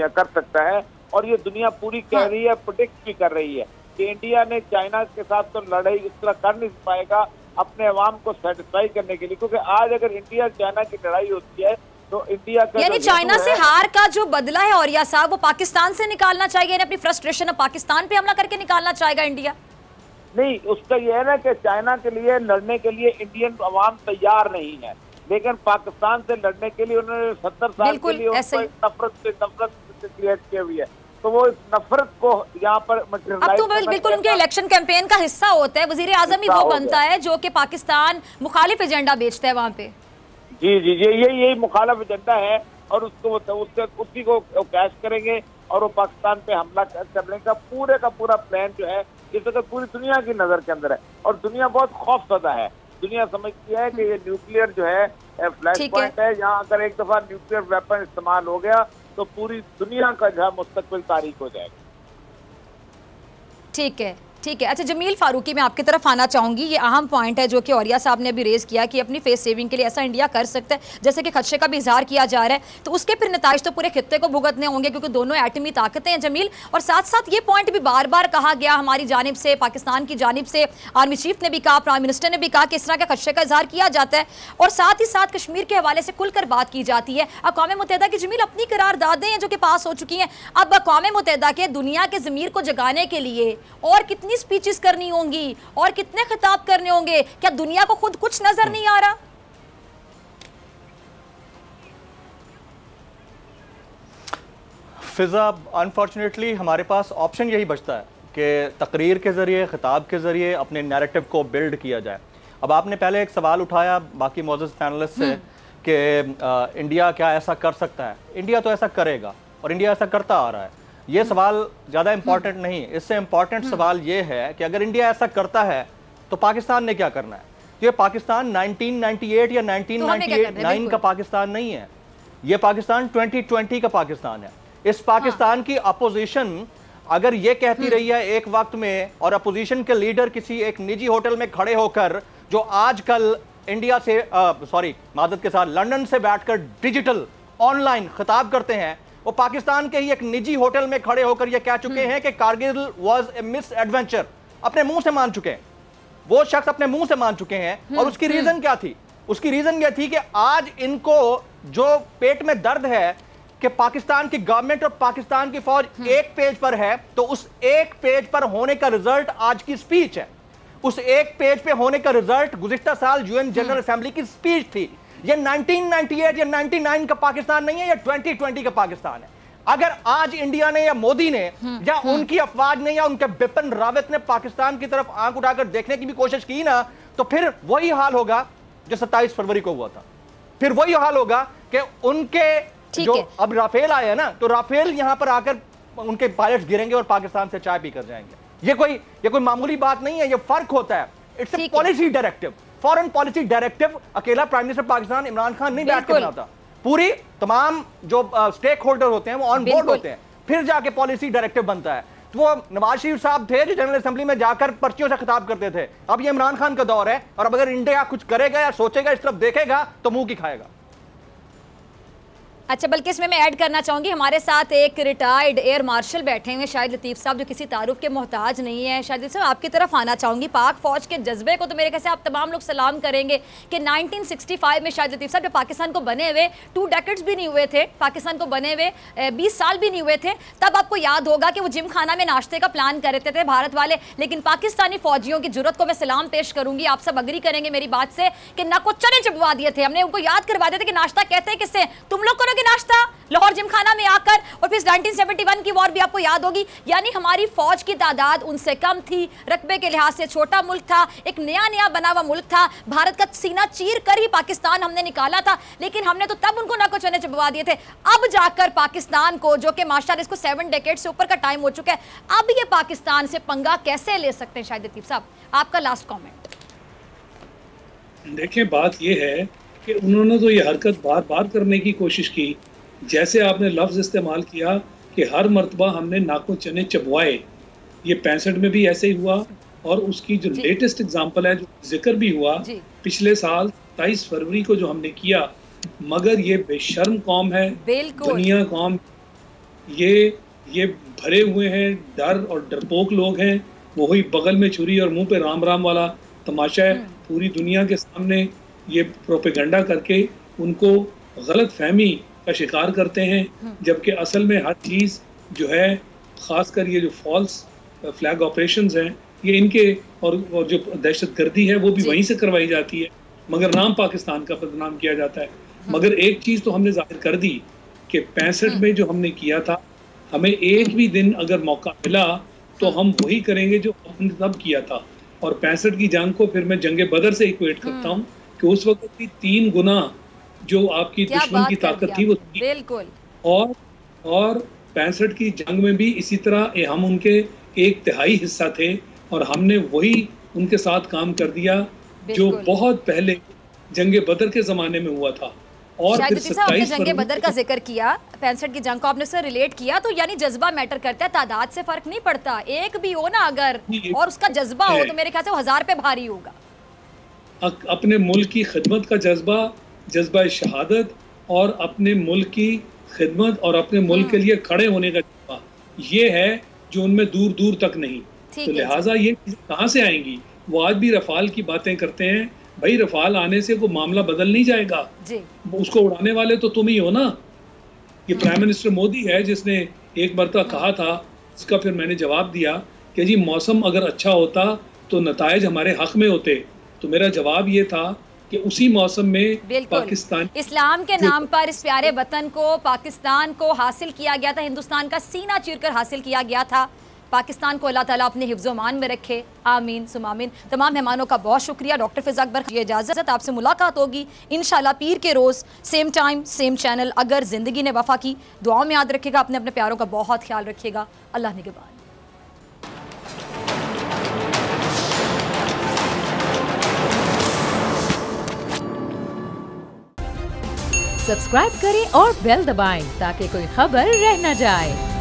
कर सकता है। और ये दुनिया पूरी कह रही है, प्रोडिक्ट भी कर रही है कि इंडिया ने चाइना के साथ तो लड़ाई इस तरह कर नहीं पाएगा अपने अवाम को सेटिस्फाई करने के लिए, क्योंकि आज अगर इंडिया चाइना की लड़ाई होती है तो इंडिया का यानी चाइना से हार का जो बदला है और या साहब वो पाकिस्तान से निकालना चाहिए, अपनी फ्रस्ट्रेशन पाकिस्तान पे हमला करके निकालना चाहेगा इंडिया? नहीं, उसका ये है ना कि चाइना के लिए लड़ने के लिए इंडियन अवाम तैयार नहीं है, लेकिन पाकिस्तान से लड़ने के लिए उन्होंने 70 साल के लिए नफरत क्रिएट की हुई है, तो वो इस नफरत को यहाँ पर अब तो बिल्कुल उनके इलेक्शन कैंपेन का हिस्सा होता है। वजीर आजम ही वो बनता है जो कि पाकिस्तान मुखालिफ एजेंडा बेचता है वहाँ पे। जी जी जी, यही मुखालिफ एजेंडा है और उसको उसी को कैश करेंगे और वो पाकिस्तान पे हमला करने का पूरा प्लान जो है इस वक्त पूरी दुनिया की नजर के अंदर है और दुनिया बहुत खौफजदा है। दुनिया समझती है कि ये न्यूक्लियर जो है फ्लैश पॉइंट है, यहाँ अगर एक दफा न्यूक्लियर वेपन इस्तेमाल हो गया तो पूरी दुनिया का जो है मुस्तकबिल तारीख हो जाएगा। ठीक है। अच्छा जमील फारूकी, मैं आपकी तरफ आना चाहूंगी। ये अहम पॉइंट है जो कि औरिया साहब ने अभी रेज किया कि अपनी फेस सेविंग के लिए ऐसा इंडिया कर सकता है, जैसे कि खदशे का भी इजहार किया जा रहा है, तो उसके फिर नताइज तो पूरे खित्ते को भुगतने होंगे क्योंकि दोनों एटमी ताकतें हैं जमील। और साथ साथ ये पॉइंट भी बार बार कहा गया हमारी जानिब से, पाकिस्तान की जानिब से, आर्मी चीफ ने भी कहा, प्राइम मिनिस्टर ने भी कहा कि इस तरह के खदशे का इजहार किया जाता है और साथ ही साथ कश्मीर के हवाले से खुलकर बात की जाती है। अक़वाम मुत्तहिदा की जमील अपनी करारदादें हैं जो कि पास हो चुकी हैं, अब अक़वाम मुत्तहिदा के दुनिया के ज़मीर को जगाने के लिए और कितनी स्पीचेस करनी होंगी और कितने खिताब करने होंगे? क्या दुनिया को खुद कुछ नजर नहीं आ रहा? फिजा, अनफॉर्चुनेटली हमारे पास ऑप्शन यही बचता है कि तकरीर के ज़रिए, खिताब के ज़रिए अपने नैरेटिव को बिल्ड किया जाए। अब आपने पहले एक सवाल उठाया बाकी मौजूद पैनलिस्ट से कि इंडिया क्या ऐसा कर सकता है। इंडिया तो ऐसा करेगा और इंडिया ऐसा करता आ रहा है। ये सवाल ज़्यादा इंपॉर्टेंट नहीं, इससे इंपॉर्टेंट सवाल ये है कि अगर इंडिया ऐसा करता है तो पाकिस्तान ने क्या करना है। ये पाकिस्तान 1998 या 1999 का पाकिस्तान नहीं है, ये पाकिस्तान 2020 का पाकिस्तान है। इस पाकिस्तान की अपोजिशन अगर ये कहती रही है एक वक्त में, और अपोजिशन के लीडर किसी एक निजी होटल में खड़े होकर जो आजकल इंडिया से मादत के साथ लंदन से बैठकर डिजिटल ऑनलाइन खिताब करते हैं, वो पाकिस्तान के ही एक निजी होटल में खड़े होकर ये कह चुके हैं कि Kargil was a miss adventure. अपने मुंह से मान चुके हैं, वो शख्स अपने मुंह से मान चुके हैं। और उसकी रीजन क्या थी? उसकी रीजन ये थी कि आज इनको जो पेट में दर्द है कि पाकिस्तान की गवर्नमेंट और पाकिस्तान की फौज एक पेज पर है, तो उस एक पेज पर होने का रिजल्ट आज की स्पीच है। उस एक पेज पे होने का रिजल्ट गुज़िश्ता साल यूएन जनरल असेंबली की स्पीच थी। ये 1998 या 99 का पाकिस्तान नहीं है, ये 2020 का पाकिस्तान है। अगर आज इंडिया ने या मोदी ने या उनकी अफवाज ने या उनके बिपिन रावत ने पाकिस्तान की तरफ आंख उठाकर देखने की भी कोशिश की ना, तो फिर वही हाल होगा जो 27 फरवरी को हुआ था। फिर वही हाल होगा कि उनके जो अब राफेल आए हैं ना, तो राफेल यहां पर आकर उनके पायलट्स गिरेंगे और पाकिस्तान से चाय पीकर जाएंगे। ये कोई मामूली बात नहीं है, ये फर्क होता है। It's a policy directive, foreign policy directive. अकेला प्राइम मिनिस्टर पाकिस्तान इमरान खान नहीं बैठ के बनाता, पूरी तमाम जो स्टेक होल्डर होते हैं वो ऑन बोर्ड होते हैं, फिर जाके पॉलिसी डायरेक्टिव बनता है। तो वो नवाज शरीफ साहब थे जो जनरल असेंबली में जाकर पर्चियों से खिताब करते थे। अब ये इमरान खान का दौर है, और अब अगर इंडिया कुछ करेगा या सोचेगा, इस तरफ देखेगा, तो मुंह की खाएगा। अच्छा, बल्कि इसमें मैं ऐड करना चाहूंगी, हमारे साथ एक रिटायर्ड एयर मार्शल बैठे हुए शाहिद लतीफ़ साहब, जो किसी तारुफ के मोहताज नहीं है। शाहिद साहब, आपकी तरफ आना चाहूंगी। पाक फौज के जज्बे को तो मेरे ख्याल से आप तमाम लोग सलाम करेंगे कि 1965 में शाहिद लतीफ़ साहब जब पाकिस्तान को बने हुए 2 डेकेड्स भी नहीं हुए थे, पाकिस्तान को बने हुए 20 साल भी नहीं हुए थे, तब आपको याद होगा कि वो जिम खाना में नाश्ते का प्लान कर रहे थे भारत वाले। लेकिन पाकिस्तानी फौजियों की जुर्रत को मैं सलाम पेश करूंगी, आप सब अग्री करेंगे मेरी बात से, कि ना को चने चिपवा दिए थे। हमने उनको याद करवा दिए थे कि नाश्ता कहते हैं किससे, तुम लोग करोगे नाश्ता लाहौर जिमखाना में आकर। और फिर 1971 की वॉर भी आपको याद होगी। यानी हमारी फौज की तादाद उनसे कम थी, रकबे के लिहाज से छोटा मुल्क था, एक नया बना हुआ मुल्क था। भारत का सीना चीर कर ही पाकिस्तान हमने निकाला था, लेकिन हमने तो तब उनको नाको चने चिपवा दिए थे। अब जाकर पाकिस्तान को, जो कि माशाल्लाह इसको 7 डेकेड से ऊपर का टाइम हो चुका है, अब ये पाकिस्तान से पंगा कैसे ले सकते हैं? शाहिद लतीफ़ साहब, आपका लास्ट कॉमेंट। देखिए, बात ये है कि उन्होंने तो ये हरकत बार बार करने की कोशिश की, जैसे आपने लफ्ज़ इस्तेमाल किया कि हर मर्तबा हमने नाको चने चबवाए। ये 65 में भी ऐसे ही हुआ, और उसकी जो लेटेस्ट एग्जांपल है, जो जिक्र भी हुआ पिछले साल 27 फरवरी को जो हमने किया। मगर ये बेशर्म कौम है, दुनिया कौम, ये भरे हुए हैं डर और डरपोक लोग हैं। वही बगल में छुरी और मुंह पे राम राम वाला तमाशा है। पूरी दुनिया के सामने ये प्रोपेगेंडा करके उनको गलत फहमी का शिकार करते हैं, जबकि असल में हर चीज़ जो है, ख़ासकर ये जो फॉल्स फ्लैग ऑपरेशंस हैं, ये इनके और जो दहशतगर्दी है वो भी वहीं से करवाई जाती है, मगर नाम पाकिस्तान का बदनाम किया जाता है। मगर एक चीज़ तो हमने जाहिर कर दी कि 65 में जो हमने किया था, हमें एक भी दिन अगर मौका मिला तो हम वही करेंगे जो हमने तब किया था। और 65 की जंग को फिर मैं जंगे बदर से इक्वेट करता हूँ कि उस वक्त की 3 गुना जो आपकी दुश्मन की ताकत थी वो थी। बिल्कुल। और 65 की जंग में भी इसी तरह हम उनके 1/3 हिस्सा थे, और हमने वही उनके साथ काम कर दिया जो बहुत पहले जंगे बदर के जमाने में हुआ था। और फिर 27 जंगे बदर का जिक्र किया, 65 की जंग को आपने उससे रिलेट किया, तो यानी जज्बा मैटर करता है, तादाद से फर्क नहीं पड़ता। एक भी हो ना अगर, और उसका जज्बा हो, तो मेरे ख्याल से वो 1000 पे भारी होगा। अपने मुल्क की खिदमत का जज्बा, जज्बा शहादत, और अपने मुल्क की खिदमत और अपने मुल्क के लिए खड़े होने का जज्बा, ये है जो उनमें दूर दूर तक नहीं। तो लिहाजा ये कहाँ से आएंगी? वो आज भी रफाल की बातें करते हैं। भाई, रफाल आने से कोई मामला बदल नहीं जाएगा जी। उसको उड़ाने वाले तो तुम ही हो ना। ये प्राइम मिनिस्टर मोदी है जिसने एक मरतबा कहा था, इसका फिर मैंने जवाब दिया कि जी मौसम अगर अच्छा होता तो नताइज हमारे हक में होते। तो मेरा जवाब ये था कि उसी मौसम में पाकिस्तान, इस्लाम के नाम पर इस प्यारे वतन को, पाकिस्तान को हासिल किया गया था, हिंदुस्तान का सीना चीरकर हासिल किया गया था। पाकिस्तान को अल्लाह ताला अपने हिफ्ज़-ओ-मान में रखे, आमीन सुम आमीन। तमाम मेहमानों का बहुत शुक्रिया। डॉक्टर फ़िज़ा अकबर, ये इजाज़त, आपसे मुलाकात होगी इंशाल्लाह पीर के रोज़, सेम टाइम सेम चैनल, अगर ज़िंदगी ने वफ़ा की। दुआओं में याद रखिएगा, अपने अपने प्यारों का बहुत ख्याल रखिएगा। अल्लाह निगहबान। सब्सक्राइब करें और बेल दबाएं ताकि कोई खबर रह न जाए।